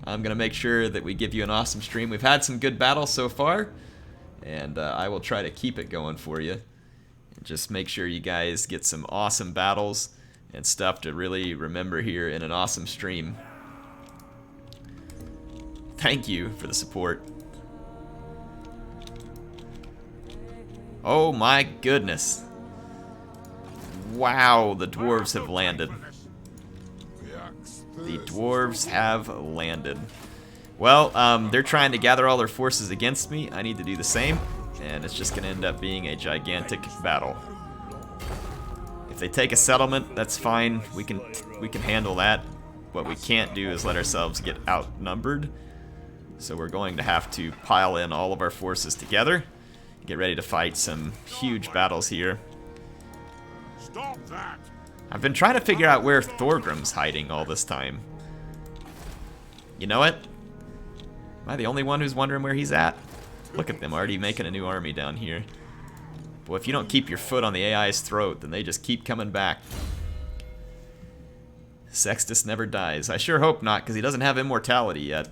I'm going to make sure that we give you an awesome stream. We've had some good battles so far, and I will try to keep it going for you. And just make sure you guys get some awesome battles and stuff to really remember here in an awesome stream. Thank you for the support. Oh my goodness. Wow, the dwarves have landed. The dwarves have landed. Well, they're trying to gather all their forces against me. I need to do the same, and it's just going to end up being a gigantic battle. If they take a settlement, that's fine. We can handle that. What we can't do is let ourselves get outnumbered. So we're going to have to pile in all of our forces together. Get ready to fight some huge battles here. Stop that! I've been trying to figure out where Thorgrim's hiding all this time. You know what? Am I the only one who's wondering where he's at? Look at them, already making a new army down here. Boy, if you don't keep your foot on the AI's throat, then they just keep coming back. Sextus never dies. I sure hope not, because he doesn't have immortality yet.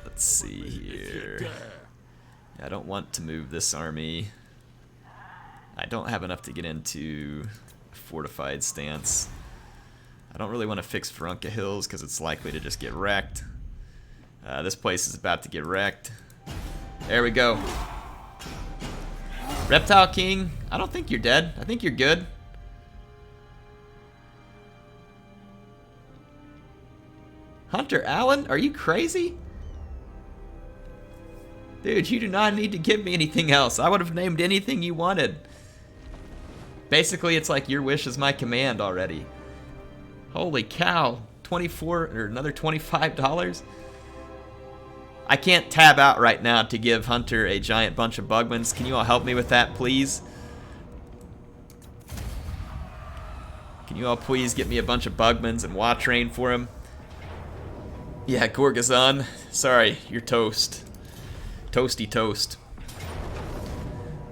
Let's see here. I don't want to move this army. I don't have enough to get into a fortified stance. I don't really want to fix Ferunca Hills because it's likely to just get wrecked. This place is about to get wrecked. There we go. Reptile King, I don't think you're dead. I think you're good. Hunter Allen, are you crazy? Dude, you do not need to give me anything else. I would have named anything you wanted. Basically, it's like your wish is my command already. Holy cow. 24 or another $25? I can't tab out right now to give Hunter a giant bunch of Bugmans. Can you all help me with that, please? Can you all please get me a bunch of Bugmans and Watrain for him? Yeah, Gorgazon. Sorry, you're toast. Toasty toast.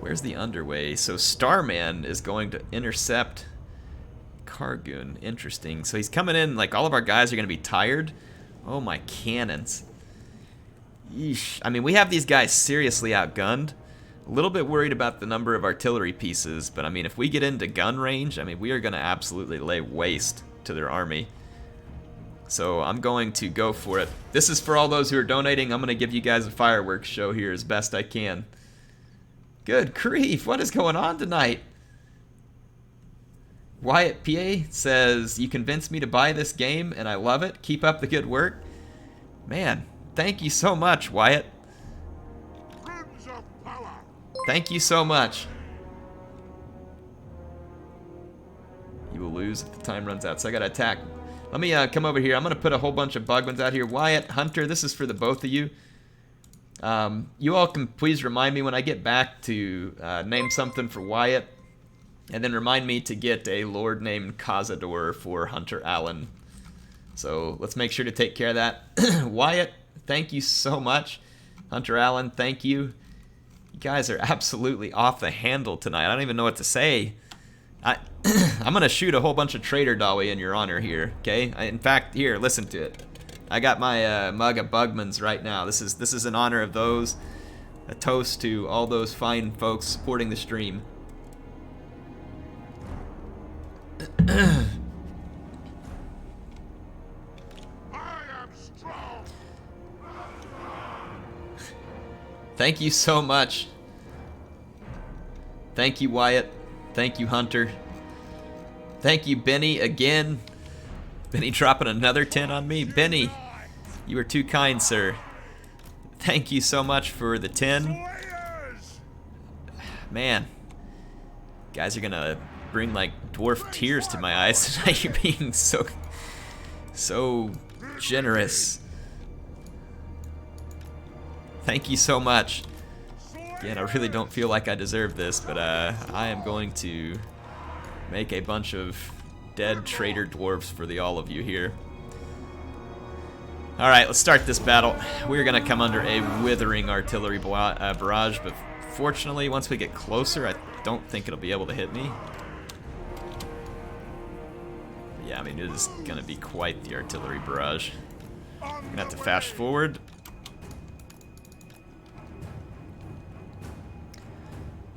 Where's the underway? So Starman is going to intercept Kargun. Interesting. So he's coming in, like all of our guys are going to be tired. Oh my cannons. Yeesh. I mean, we have these guys seriously outgunned. A little bit worried about the number of artillery pieces, but I mean, if we get into gun range, I mean, we are going to absolutely lay waste to their army. So I'm going to go for it. This is for all those who are donating. I'm going to give you guys a fireworks show here as best I can. Good grief, what is going on tonight? Wyatt PA says, you convinced me to buy this game and I love it. Keep up the good work. Man, thank you so much, Wyatt. Thank you so much. You will lose if the time runs out, so I gotta attack. Let me come over here. I'm gonna put a whole bunch of Bugmans out here. Wyatt, Hunter, this is for the both of you. You all can please remind me when I get back to name something for Wyatt, and then remind me to get a lord named Cazador for Hunter Allen. So let's make sure to take care of that. Wyatt, thank you so much. Hunter Allen, thank you. You guys are absolutely off the handle tonight. I don't even know what to say. I'm going to shoot a whole bunch of Trader Dawi in your honor here, okay? In fact, here, listen to it. I got my mug of Bugmans right now. This is in honor of those. A toast to all those fine folks supporting the stream. I am strong. Thank you so much. Thank you, Wyatt. Thank you, Hunter. Thank you, Benny, again. Benny dropping another 10 on me. Benny, you were too kind, sir. Thank you so much for the 10. Man, guys are gonna bring like dwarf tears to my eyes tonight. You're being so generous. Thank you so much. Again, I really don't feel like I deserve this, but I am going to make a bunch of dead traitor dwarves for the all of you here. Alright, let's start this battle. We're going to come under a withering artillery barrage, but fortunately, once we get closer, I don't think it'll be able to hit me. Yeah, I mean, it is going to be quite the artillery barrage. I'm going to have to fast forward.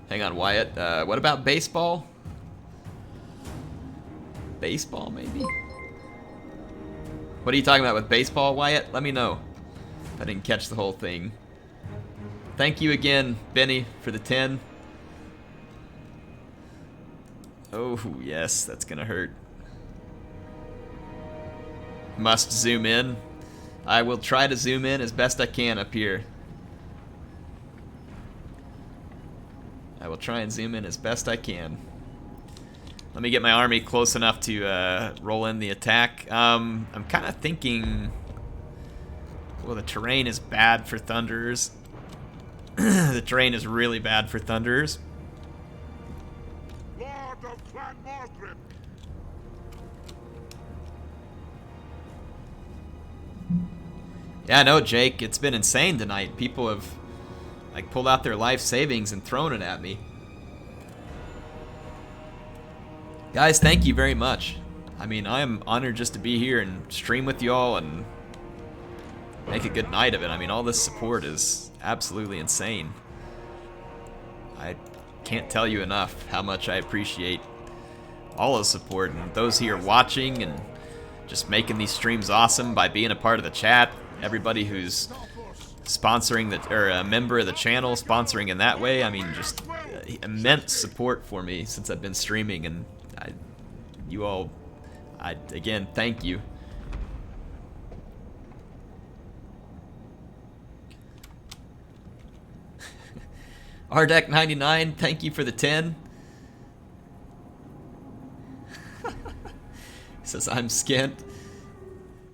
Hang on, Wyatt. What about baseball? Baseball, maybe? What are you talking about with baseball, Wyatt? Let me know. I didn't catch the whole thing. Thank you again, Benny, for the 10. Oh, yes, that's gonna hurt. Must zoom in. I will try to zoom in as best I can up here. I will try and zoom in as best I can. Let me get my army close enough to roll in the attack. I'm kind of thinking... Well, the terrain is bad for Thunderers. The terrain is really bad for Thunderers. Lord of Clan Ungrim. Yeah, I know, Jake. It's been insane tonight. People have like pulled out their life savings and thrown it at me. Guys, thank you very much. I mean, I am honored just to be here and stream with y'all and make a good night of it. I mean, all this support is absolutely insane. I can't tell you enough how much I appreciate all the support and those here watching and just making these streams awesome by being a part of the chat. Everybody who's sponsoring or a member of the channel, sponsoring in that way. I mean, just immense support for me since I've been streaming, and you all, again, thank you. Ardek99, thank you for the 10. He says, I'm skint.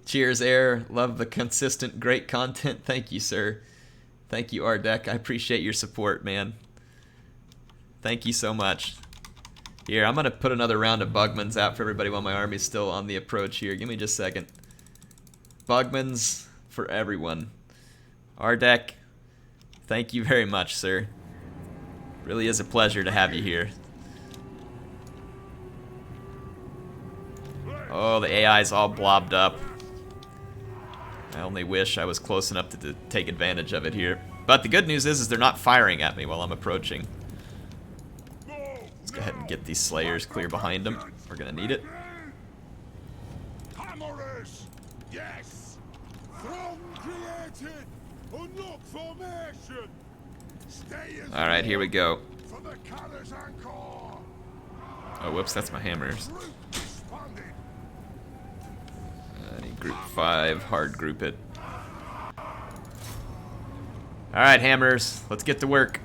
Cheers, Air. Love the consistent, great content. Thank you, sir. Thank you, Ardek. I appreciate your support, man. Thank you so much. Here, I'm going to put another round of Bugmans out for everybody while my army's still on the approach here. Give me just a second. Bugmans for everyone. Ardek, thank you very much, sir. Really is a pleasure to have you here. Oh, the AI's all blobbed up. I only wish I was close enough to take advantage of it here. But the good news is they're not firing at me while I'm approaching. Let's go ahead and get these Slayers clear behind them. We're gonna need it. Hammerers, yes. Throng created. Unlock formation. Stay as All right, here we go. for the colors anchor. Oh, whoops, that's my hammers. Group responded. I need group 5, hard group it. Alright, hammers, let's get to work.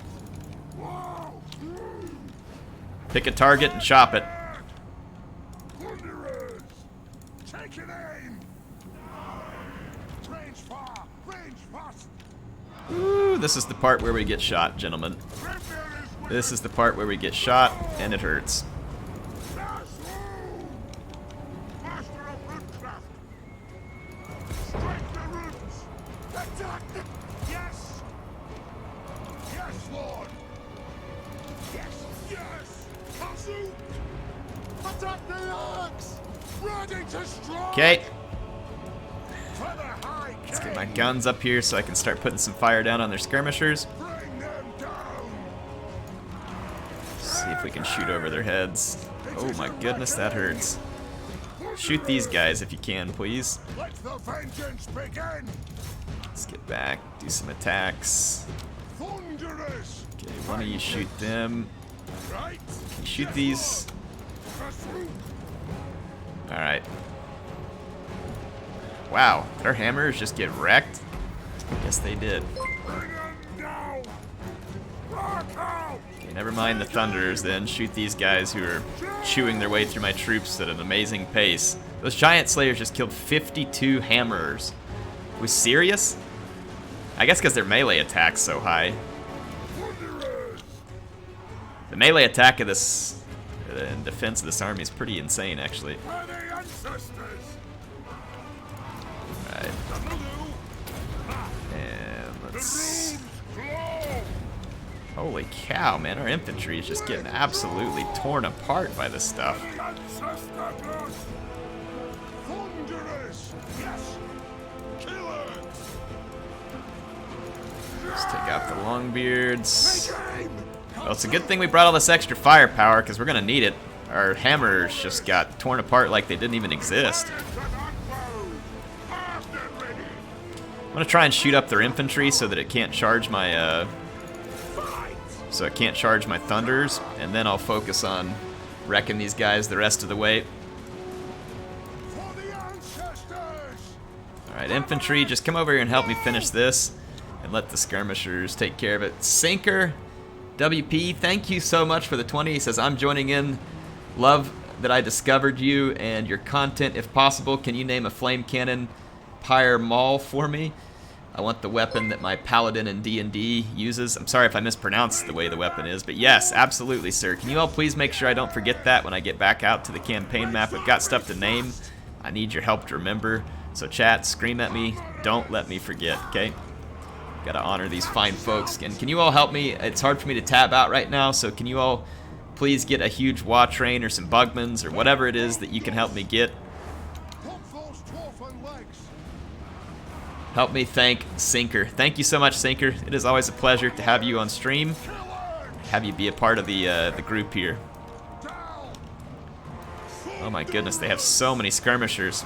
Pick a target and chop it. Wanderers, take an aim. Range far, range fast. Ooh, this is the part where we get shot, gentlemen. This is the part where we get shot, and it hurts. Master of Runecraft! Strike the runes! Attack the... Yes! Yes, Lord! Yes! Yes! Kazu! Attack the axe! Ready to strike! Okay, For the high let's get my guns up here so I can start putting some fire down on their skirmishers. Bring them down! See if we can shoot over their heads. Oh my goodness, that hurts. Shoot these guys if you can, please. Let the vengeance begin! Let's get back, do some attacks. Thunderous! Okay, one of you shoot them. Right? Can you shoot these? Kazu! Alright. Wow, did our hammers just get wrecked? Yes, they did. Bring them down! Rock out! Okay, never mind the thunders then. Shoot these guys who are chewing their way through my troops at an amazing pace. Those giant slayers just killed 52 hammerers. Was serious? I guess because their melee attack's so high. Thunderous! The melee attack of this in defense of this army is pretty insane, actually. For the ancestors! Alright, and The let's... runes glow! Holy cow, man, our infantry is just getting absolutely torn apart by this stuff. The ancestor blood! Thunderous! Yes! Killers! Let's take out the longbeards. Take aim! Well, it's a good thing we brought all this extra firepower, because we're going to need it. Our hammers just got torn apart like they didn't even exist. I'm going to try and shoot up their infantry so that it can't charge my, so it can't charge my thunders, and then I'll focus on wrecking these guys the rest of the way. Alright, infantry, just come over here and help me finish this, and let the skirmishers take care of it. Sinker WP, thank you so much for the 20. He says, I'm joining in. Love that I discovered you and your content. If possible, can you name a flame cannon pyre maul for me? I want the weapon that my paladin in D&D uses. I'm sorry if I mispronounced the way the weapon is, but yes, absolutely, sir. Can you all please make sure I don't forget that when I get back out to the campaign map? We've got stuff to name. I need your help to remember. So chat, scream at me. Don't let me forget, okay? Gotta honor these fine folks. And can you all help me? It's hard for me to tab out right now, so can you all please get a huge WA train or some bugmans or whatever it is that you can help me get? Help me thank Sinker. Thank you so much, Sinker. It is always a pleasure to have you on stream. Have you be a part of the group here. Oh my goodness, they have so many skirmishers.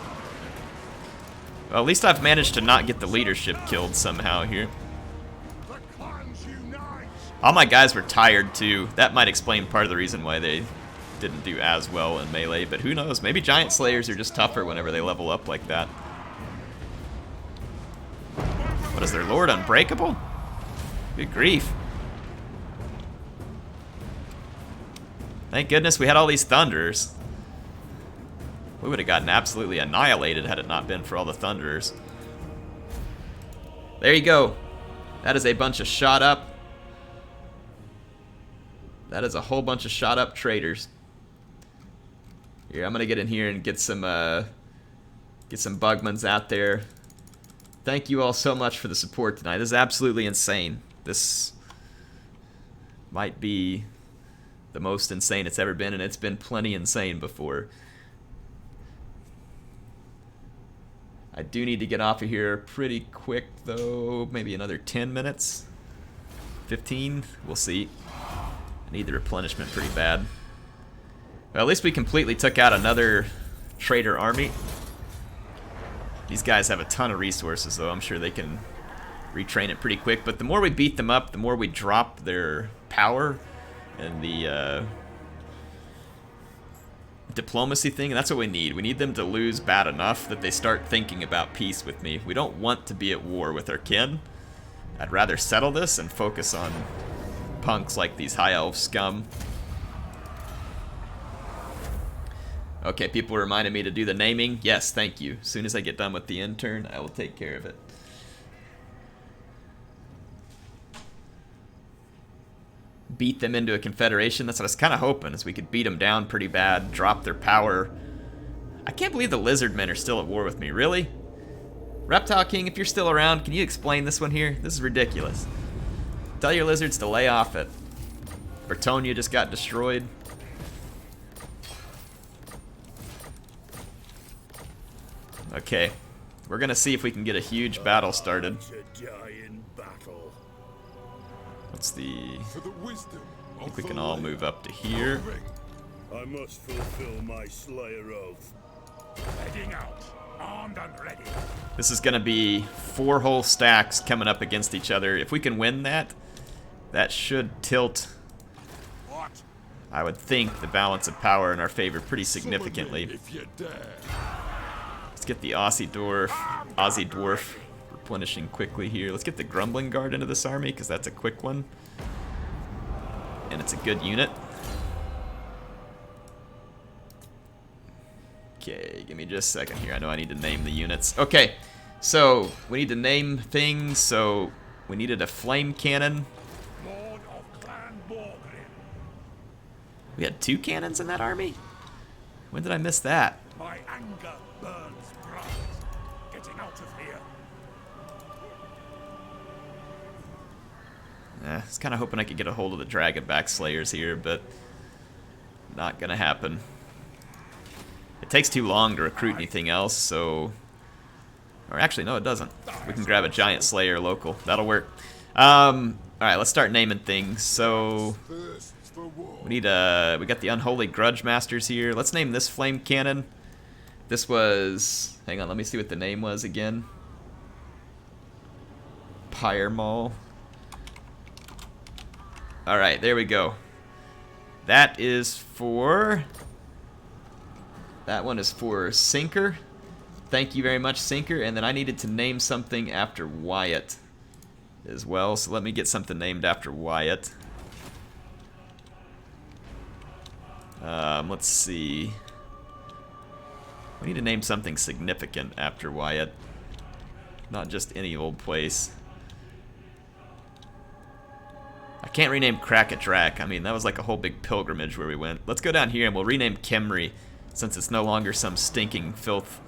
Well, at least I've managed to not get the leadership killed somehow here. All my guys were tired too. That might explain part of the reason why they didn't do as well in melee, but who knows? Maybe giant slayers are just tougher whenever they level up like that. What is their lord, unbreakable? Good grief. Thank goodness we had all these thunders. We would have gotten absolutely annihilated had it not been for all the thunderers. There you go. That is a bunch of shot up. That is a whole bunch of shot up traitors. Here, I'm gonna get in here and get some bugmans out there. Thank you all so much for the support tonight. This is absolutely insane. This might be the most insane it's ever been, and it's been plenty insane before. I do need to get off of here pretty quick, though. Maybe another 10 minutes? 15? We'll see. I need the replenishment pretty bad. Well, at least we completely took out another traitor army. These guys have a ton of resources, though. I'm sure they can retrain it pretty quick. But the more we beat them up, the more we drop their power and the diplomacy thing. And that's what we need. We need them to lose bad enough that they start thinking about peace with me. We don't want to be at war with our kin. I'd rather settle this and focus on punks like these high elf scum. Okay, people reminded me to do the naming. Yes, thank you. As soon as I get done with the intern, I will take care of it. beat them into a confederation. That's what I was kind of hoping, is we could beat them down pretty bad, drop their power. I can't believe the lizard men are still at war with me. Really? Reptile King, if you're still around, can you explain this one here? This is ridiculous. Tell your lizards to lay off it. Bertonia just got destroyed. Okay, we're gonna see if we can get a huge battle started. What's the... I think we can all move up to here. I must fulfill my Slayer oath. Heading out, armed and ready. This is gonna be 4 whole stacks coming up against each other. If we can win that, that should tilt, What? I would think, the balance of power in our favor pretty significantly. If you dare. Let's get the Aussie Dwarf replenishing quickly here. Let's get the Grumbling Guard into this army, because that's a quick one. And it's a good unit. Okay, give me just a second here. I know I need to name the units. Okay, so we need to name things. So we needed a flame cannon. Lord of Clan Borgrim. We had 2 cannons in that army? When did I miss that? My anger burns bright. Getting out of here. I was kind of hoping I could get a hold of the Dragonback Slayers here, but not gonna happen. It takes too long to recruit anything else, so... Or actually, no, it doesn't. We can grab a Giant Slayer local. That'll work. Alright, let's start naming things. So... We got the Unholy Grudge Masters here. Let's name this Flame Cannon. This was... Hang on, let me see what the name was again. Pyre Maul. Alright, there we go. That is for... That one is for Sinker. Thank you very much, Sinker. And then I needed to name something after Wyatt as well. So let me get something named after Wyatt. Let's see. We need to name something significant after Wyatt. Not just any old place. I can't rename Krakatrak. I mean, that was like a whole big pilgrimage where we went. Let's go down here and we'll rename Kemri, since it's no longer some stinking filth.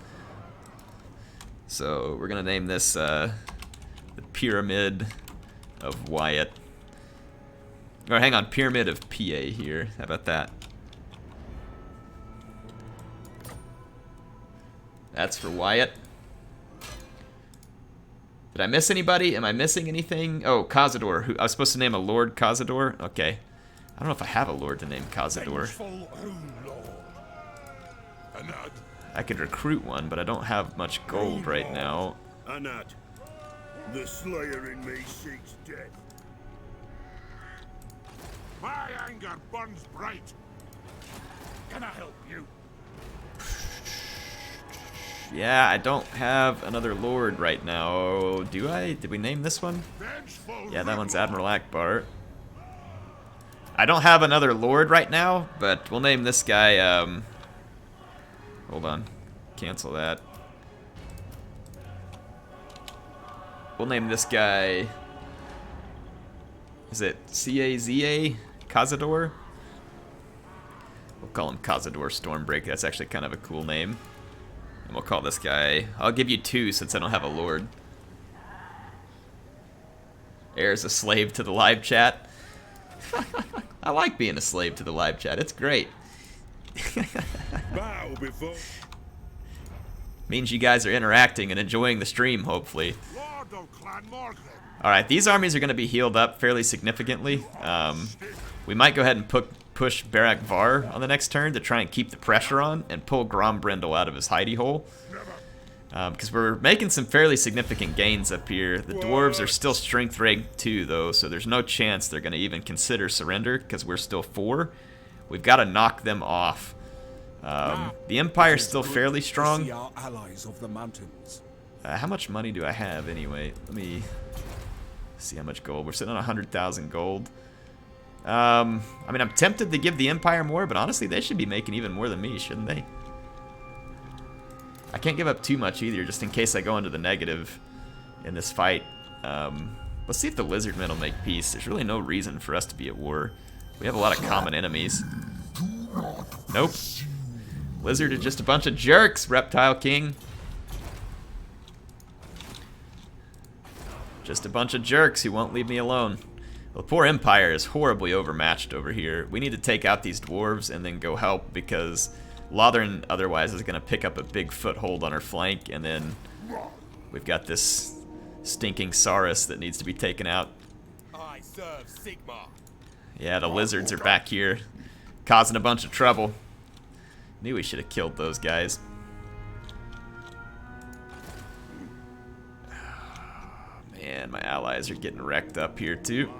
So we're gonna name this the Pyramid of Wyatt. Or hang on, Pyramid of PA here. How about that? That's for Wyatt. Did I miss anybody? Am I missing anything? Oh, Cazador. Who I was supposed to name a Lord Cazador? Okay. I don't know if I have a Lord to name Cazador. I could recruit one, but I don't have much gold right now. Anat, the Slayer in me seeks death. My anger burns bright. Can I help you? Yeah, I don't have another Lord right now. Do I? Did we name this one? Yeah, that one's Admiral Akbar. I don't have another Lord right now, but we'll name this guy, hold on. Cancel that. We'll name this guy... Is it Caza? Cazador? We'll call him Cazador Stormbreaker. That's actually kind of a cool name. And we'll call this guy... I'll give you 2 since I don't have a Lord. Heir's a slave to the live chat. I like being a slave to the live chat. It's great. Bow before. Means you guys are interacting and enjoying the stream, hopefully. Lord of Clan Borgrim. Alright, these armies are going to be healed up fairly significantly. We might go ahead and push Barak Var on the next turn to try and keep the pressure on and pull Grombrindle out of his hidey hole. Because we're making some fairly significant gains up here. The dwarves are still strength ranked 2 though, so there's no chance they're going to even consider surrender because we're still 4. We've got to knock them off. The Empire's still fairly strong. How much money do I have anyway? Let me see how much gold. We're sitting on 100,000 gold. I mean, I'm tempted to give the Empire more, but honestly, they should be making even more than me, shouldn't they? I can't give up too much either, just in case I go into the negative in this fight. Let's see if the lizardmen will make peace. There's really no reason for us to be at war. We have a lot of common enemies. Nope. Lizard are just a bunch of jerks, Reptile King. Just a bunch of jerks who won't leave me alone. Well, the poor Empire is horribly overmatched over here. We need to take out these dwarves and then go help, because Lothern otherwise is going to pick up a big foothold on our flank, and then we've got this stinking Saurus that needs to be taken out. I serve Sigmar. Yeah, the lizards are back here, causing a bunch of trouble. Knew we should have killed those guys. Man, my allies are getting wrecked up here too.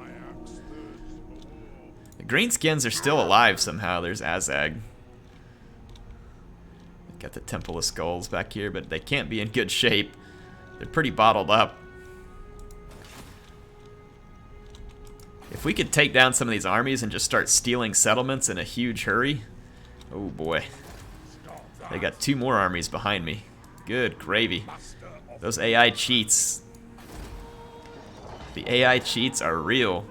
The greenskins are still alive somehow. There's Azag. Got the Temple of Skulls back here, but they can't be in good shape. They're pretty bottled up. If we could take down some of these armies and just start stealing settlements in a huge hurry. Oh boy. They got 2 more armies behind me. Good gravy. Those AI cheats. The AI cheats are real.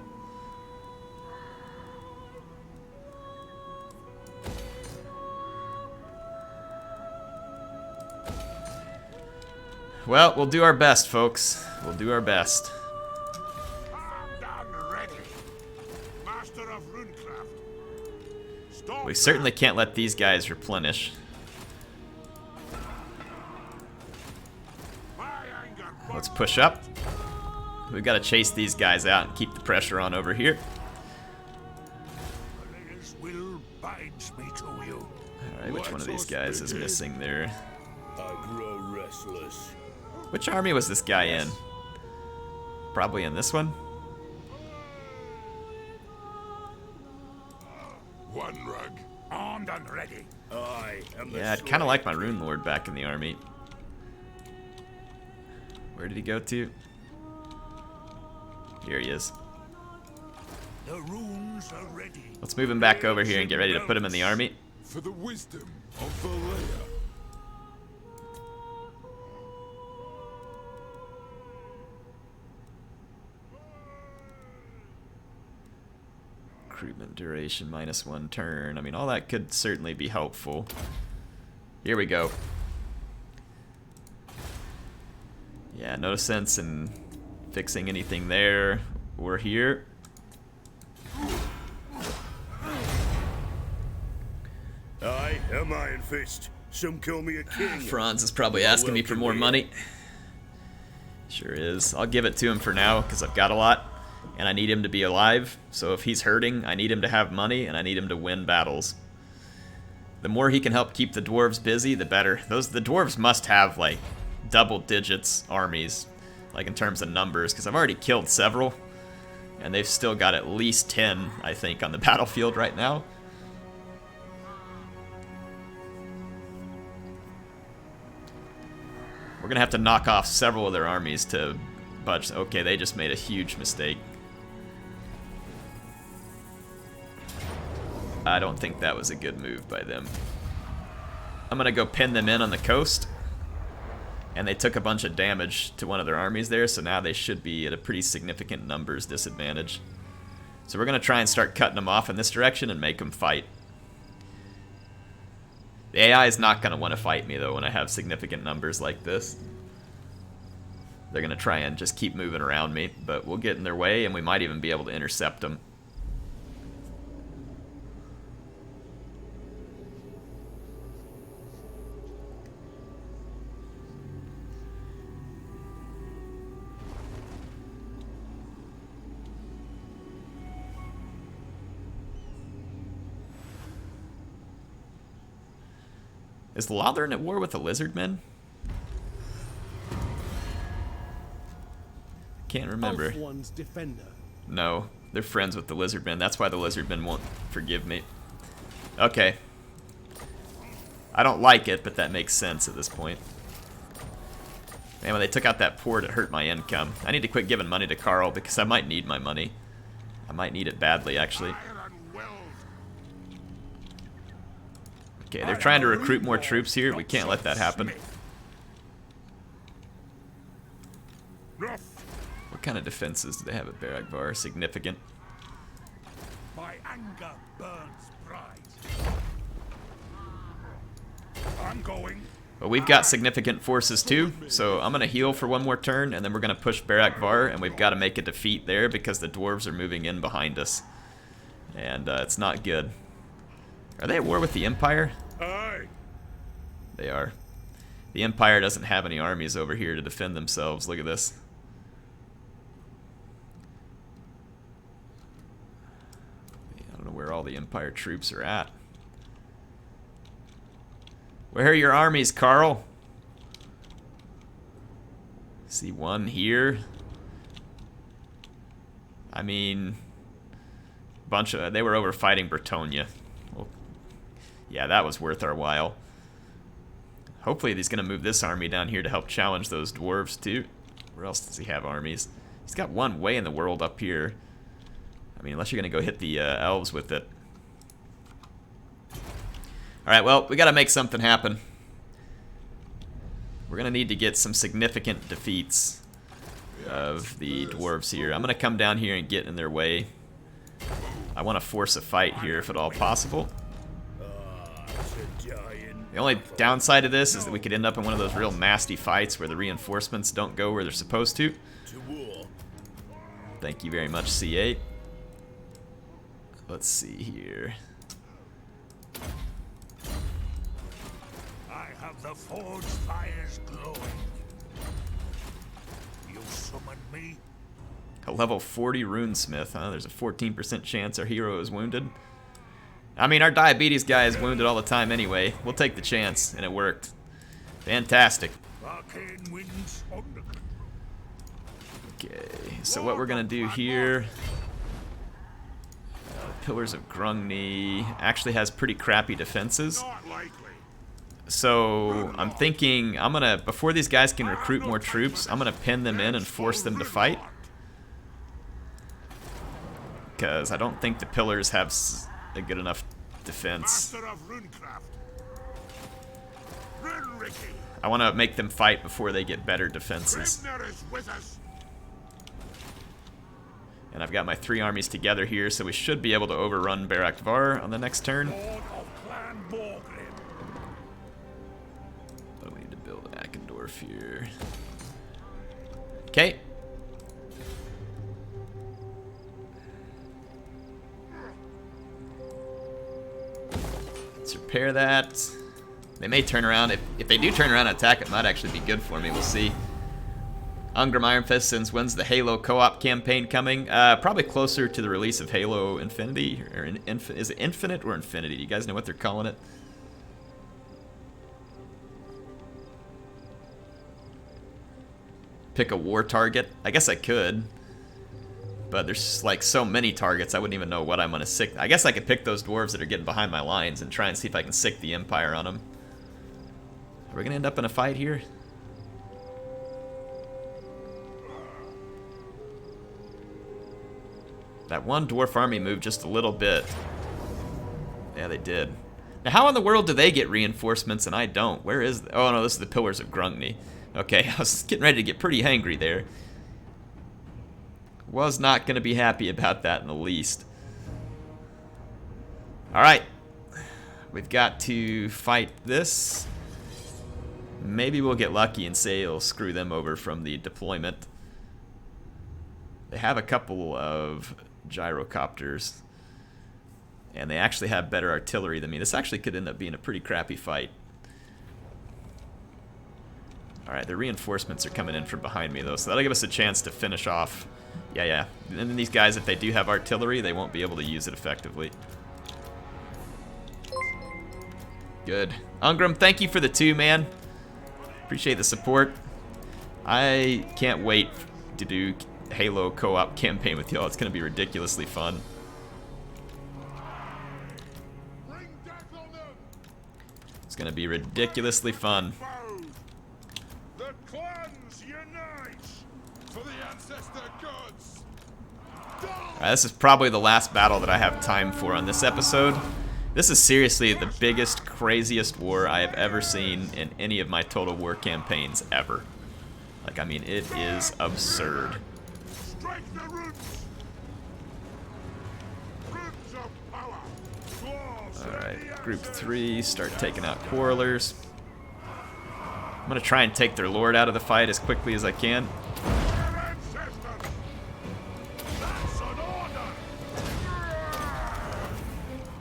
Well, we'll do our best, folks. We'll do our best. We certainly can't let these guys replenish. Let's push up. We've got to chase these guys out and keep the pressure on over here. Alright, which one of these guys is missing there? I grow restless. Which army was this guy in? Probably in this one? One rug, armed and ready. I am Yeah, I'd kind of like my Rune Lord back in the army. Where did he go to? Here he is. The runes are ready. Let's move him back over here and get ready to put him in the army. For the wisdom of Valea. Recruitment duration -1 turn. I mean, all that could certainly be helpful. Here we go. Yeah, no sense in fixing anything there or here. I am Ironfist. Some call me a king. Franz is probably asking me for more money. Sure is. I'll give it to him for now because I've got a lot. And I need him to be alive, so if he's hurting, I need him to have money, and I need him to win battles. The more he can help keep the dwarves busy, the better. The dwarves must have, like, double digits armies, like in terms of numbers, because I've already killed several, and they've still got at least 10, I think, on the battlefield right now. We're gonna have to knock off several of their armies to budge. Okay, they just made a huge mistake. I don't think that was a good move by them. I'm gonna go pin them in on the coast. And they took a bunch of damage to one of their armies there, so now they should be at a pretty significant numbers disadvantage. So we're gonna try and start cutting them off in this direction and make them fight. The AI is not gonna want to fight me though when I have significant numbers like this. They're gonna try and just keep moving around me, but we'll get in their way and we might even be able to intercept them. Is Lothern at war with the Lizardmen? Can't remember. No, they're friends with the Lizardmen. That's why the Lizardmen won't forgive me. Okay. I don't like it, but that makes sense at this point. Man, when they took out that port, it hurt my income. I need to quit giving money to Carl because I might need my money. I might need it badly, actually. Okay, they're trying to recruit more troops here. We can't let that happen. We're What kind of defenses do they have at Barragvar? Significant. My anger burns bright. I'm going. But we've got significant forces too, so I'm going to heal for one more turn, and then we're going to push Barragvar, and we've got to make a defeat there because the dwarves are moving in behind us. And it's not good. Are they at war with the Empire? Aye. They are. The Empire doesn't have any armies over here to defend themselves. Look at this. I don't know where all the Empire troops are at. Where are your armies, Carl? See one here. I mean, they were over fighting Bretonia. Well, yeah, that was worth our while. Hopefully he's going to move this army down here to help challenge those dwarves too. Where else does he have armies? He's got one way in the world up here. I mean, unless you're going to go hit the elves with it. Alright, well, we got to make something happen. We're going to need to get some significant defeats of the dwarves here. I'm going to come down here and get in their way. I want to force a fight here if at all possible. The only downside of this is that we could end up in one of those real nasty fights where the reinforcements don't go where they're supposed to. Thank you very much, C8. Let's see here. I have the forge fires glowing. You summon me? A level 40 runesmith, huh? There's a 14% chance our hero is wounded. I mean, our diabetes guy is wounded all the time anyway. We'll take the chance, and it worked. Fantastic. Arcane winds on the... Okay, so what we're gonna do here... Pillars of Grungni actually has pretty crappy defenses. Not likely. So I'm thinking before these guys can recruit more troops, I'm gonna pin them in and force them to fight. Because I don't think the pillars have a good enough defense. Master of runecraft. Runricky. I want to make them fight before they get better defenses. Grimner is with us. And I've got my 3 armies together here, so we should be able to overrun Barragvar on the next turn. Lord of Clan Borgrim. But we need to build Akendorf here. Okay. Let's repair that. They may turn around. If they do turn around and attack, it might actually be good for me. We'll see. Ungrim Ironfist, since when's the Halo co-op campaign coming? Probably closer to the release of Halo Infinity. Or is it Infinite or Infinity? Do you guys know what they're calling it? Pick a war target. I guess I could. But there's like so many targets, I wouldn't even know what I'm going to sick. I guess I could pick those dwarves that are getting behind my lines and try and see if I can sick the Empire on them. Are we going to end up in a fight here? That one dwarf army moved just a little bit. Yeah, they did. Now, how in the world do they get reinforcements and I don't? Where is... Oh, no, this is the Pillars of Grungni. Okay, I was getting ready to get pretty hangry there. Was not going to be happy about that in the least. Alright. We've got to fight this. Maybe we'll get lucky and say it'll screw them over from the deployment. They have a couple of gyrocopters. And they actually have better artillery than me. This actually could end up being a pretty crappy fight. Alright, the reinforcements are coming in from behind me though, so that'll give us a chance to finish off. Yeah. And then these guys, if they do have artillery, they won't be able to use it effectively. Good. Ungrim, thank you for the 2, man. Appreciate the support. I can't wait to do Halo co-op campaign with y'all. It's going to be ridiculously fun. It's going to be ridiculously fun. The clans unite for the ancestor gods. Alright, this is probably the last battle that I have time for on this episode. This is seriously the biggest, craziest war I have ever seen in any of my Total War campaigns ever. Like, I mean, it is absurd. Strike the roots. Roots of power. Dwarves Alright, group 3, start taking out quarrelers. I'm gonna try and take their lord out of the fight as quickly as I can. our ancestors. That's an order.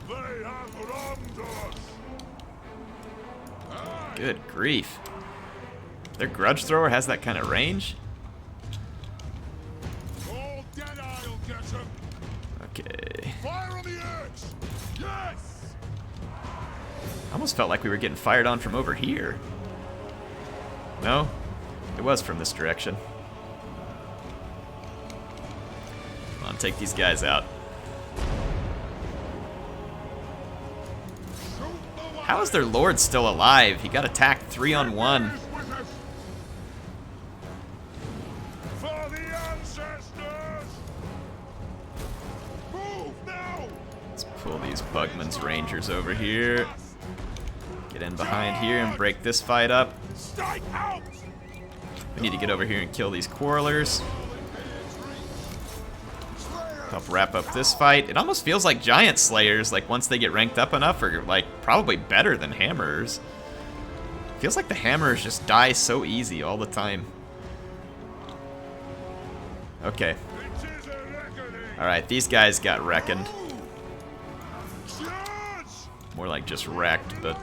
They have wronged us. Good grief. Their grudge thrower has that kind of range? All dead I'll get him. Okay. Fire on the edge. Yes. I almost felt like we were getting fired on from over here. No? It was from this direction. Come on, take these guys out. How is their lord still alive? He got attacked 3-on-1. For the ancestors. Move now. Let's pull these Bugman's Rangers over here. Get in behind here and break this fight up. Strike out. We need to get over here and kill these quarrelers. Help wrap up this fight. It almost feels like Giant Slayers, like once they get ranked up enough, are like probably better than Hammerers. Feels like the Hammerers just die so easy all the time. Okay. Alright, these guys got reckoned. More like just wrecked, but...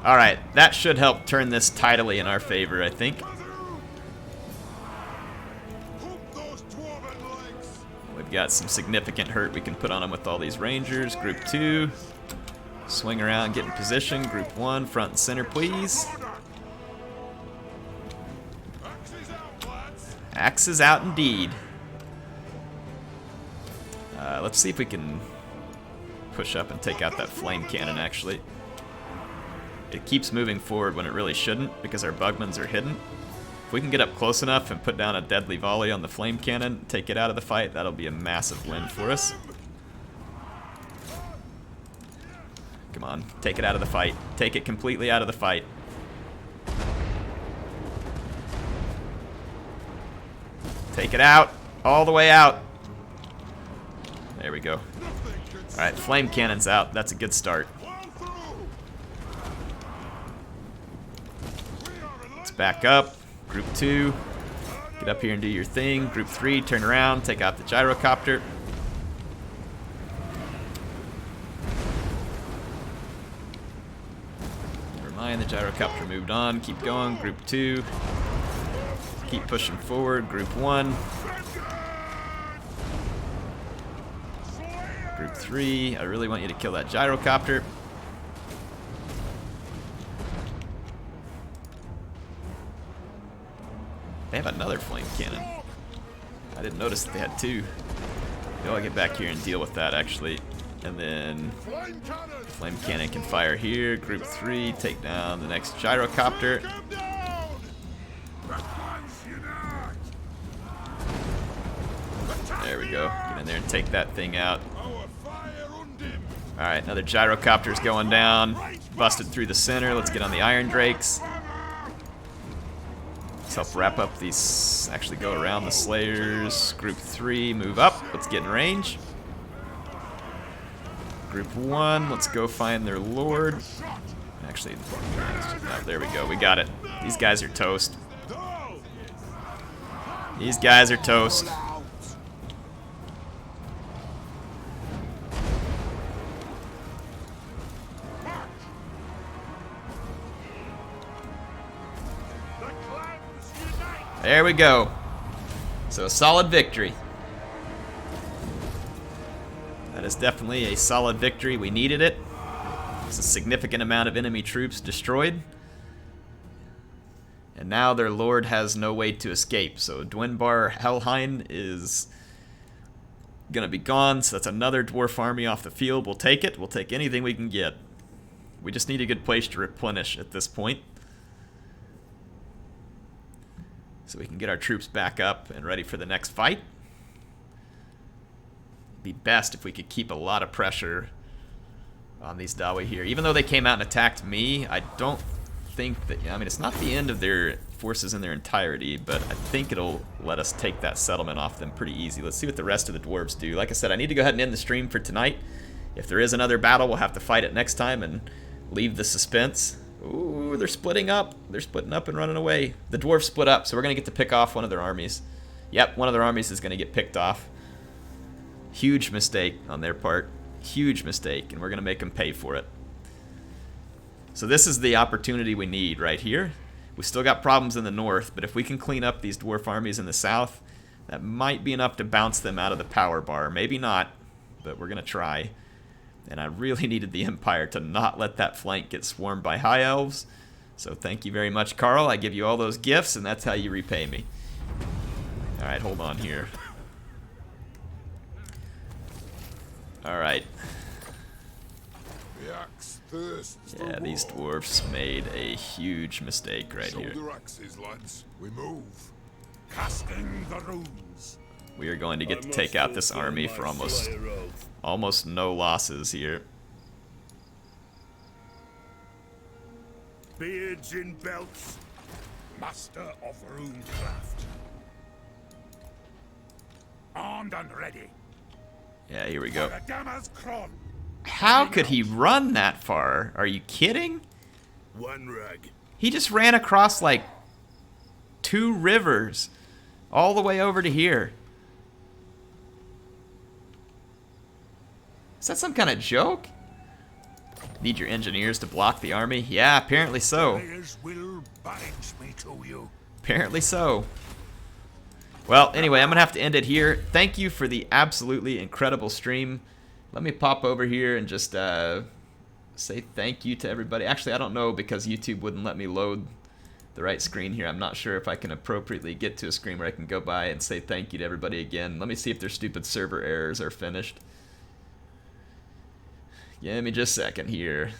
Alright, that should help turn this tidily in our favor, I think. We've got some significant hurt we can put on them with all these Rangers. Group 2, swing around, get in position. Group 1, front and center, please. Axe is out indeed. Let's see if we can push up and take out that flame cannon, actually. It keeps moving forward when it really shouldn't because our Bugmans are hidden. If we can get up close enough and put down a deadly volley on the flame cannon, take it out of the fight, that'll be a massive win for us. Come on, take it out of the fight. Take it completely out of the fight. Take it out, all the way out. There we go. Alright, flame cannon's out. That's a good start. Let's back up. Group 2, get up here and do your thing. Group 3, turn around, take out the gyrocopter. Never mind, the gyrocopter moved on. Keep going. Group 2, keep pushing forward. Group 1. Group 3, I really want you to kill that gyrocopter. They have another flame cannon. I didn't notice that they had 2. Maybe I'll get back here and deal with that, actually. And then flame cannon can fire here. Group 3, take down the next gyrocopter. There we go. Get in there and take that thing out. Alright, another gyrocopter's going down. Busted through the center. Let's get on the Iron Drakes. Let's help wrap up these, actually go around the Slayers. Group 3, move up. Let's get in range. Group 1, let's go find their lord. Actually, no, there we go. We got it. These guys are toast. These guys are toast. There we go. So a solid victory. That is definitely a solid victory. We needed it. It's a significant amount of enemy troops destroyed. And now their lord has no way to escape. So Dwinbar Helheim is going to be gone. So that's another dwarf army off the field. We'll take it. We'll take anything we can get. We just need a good place to replenish at this point, so we can get our troops back up and ready for the next fight. It'd be best if we could keep a lot of pressure on these Dawi here. Even though they came out and attacked me, I don't think that, I mean, it's not the end of their forces in their entirety, but I think it'll let us take that settlement off them pretty easy. Let's see what the rest of the dwarves do. Like I said, I need to go ahead and end the stream for tonight. If there is another battle, we'll have to fight it next time and leave the suspense. Ooh, they're splitting up. They're splitting up and running away. The dwarves split up, so we're going to get to pick off one of their armies. Yep, one of their armies is going to get picked off. Huge mistake on their part. Huge mistake, and we're going to make them pay for it. So this is the opportunity we need right here. We still got problems in the north, but if we can clean up these dwarf armies in the south, that might be enough to bounce them out of the power bar. Maybe not, but we're going to try. And I really needed the Empire to not let that flank get swarmed by high elves. So thank you very much, Carl. I give you all those gifts, and that's how you repay me. Alright, hold on here. Alright. Yeah, these dwarfs made a huge mistake right here. Shoulder axes, lads. We move. Casting the runes. We are going to get to take out this army for almost no losses here. Beards in belts. Master of runecraft. Armed and ready. Yeah, here we go. For the Gamma's Kron. How could he run that far? Are you kidding? One rag. He just ran across like 2 rivers all the way over to here. Is that some kind of joke? Need your engineers to block the army? Yeah, apparently so. Players will bind me to you. Apparently so. Well, anyway, I'm going to have to end it here. Thank you for the absolutely incredible stream. Let me pop over here and just say thank you to everybody. Actually, I don't know because YouTube wouldn't let me load the right screen here. I'm not sure if I can appropriately get to a screen where I can go by and say thank you to everybody again. Let me see if their stupid server errors are finished. Give me just a second here.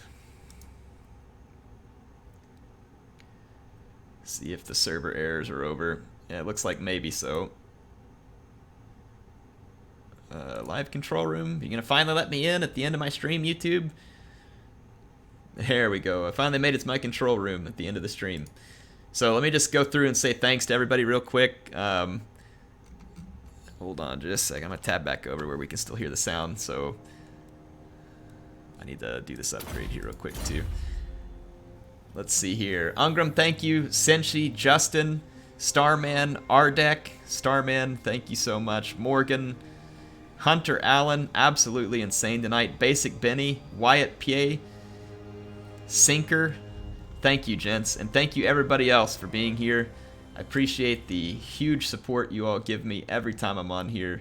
See if the server errors are over. Yeah, it looks like maybe so. Live control room. You gonna finally let me in at the end of my stream, YouTube? There we go. I finally made it to my control room at the end of the stream. So let me just go through and say thanks to everybody real quick. Hold on just a second. I'm gonna tab back over where we can still hear the sound. So I need to do this upgrade here real quick too. Let's see here. Ungrim, thank you. Senshi, Justin, Starman, Ardek, Starman, thank you so much. Morgan, Hunter Allen, absolutely insane tonight. Basic Benny, Wyatt Pie, Sinker, thank you, gents. And thank you everybody else for being here. I appreciate the huge support you all give me every time I'm on here.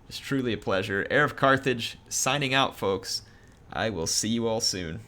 It's truly a pleasure. HeirofCarthage signing out, folks. I will see you all soon.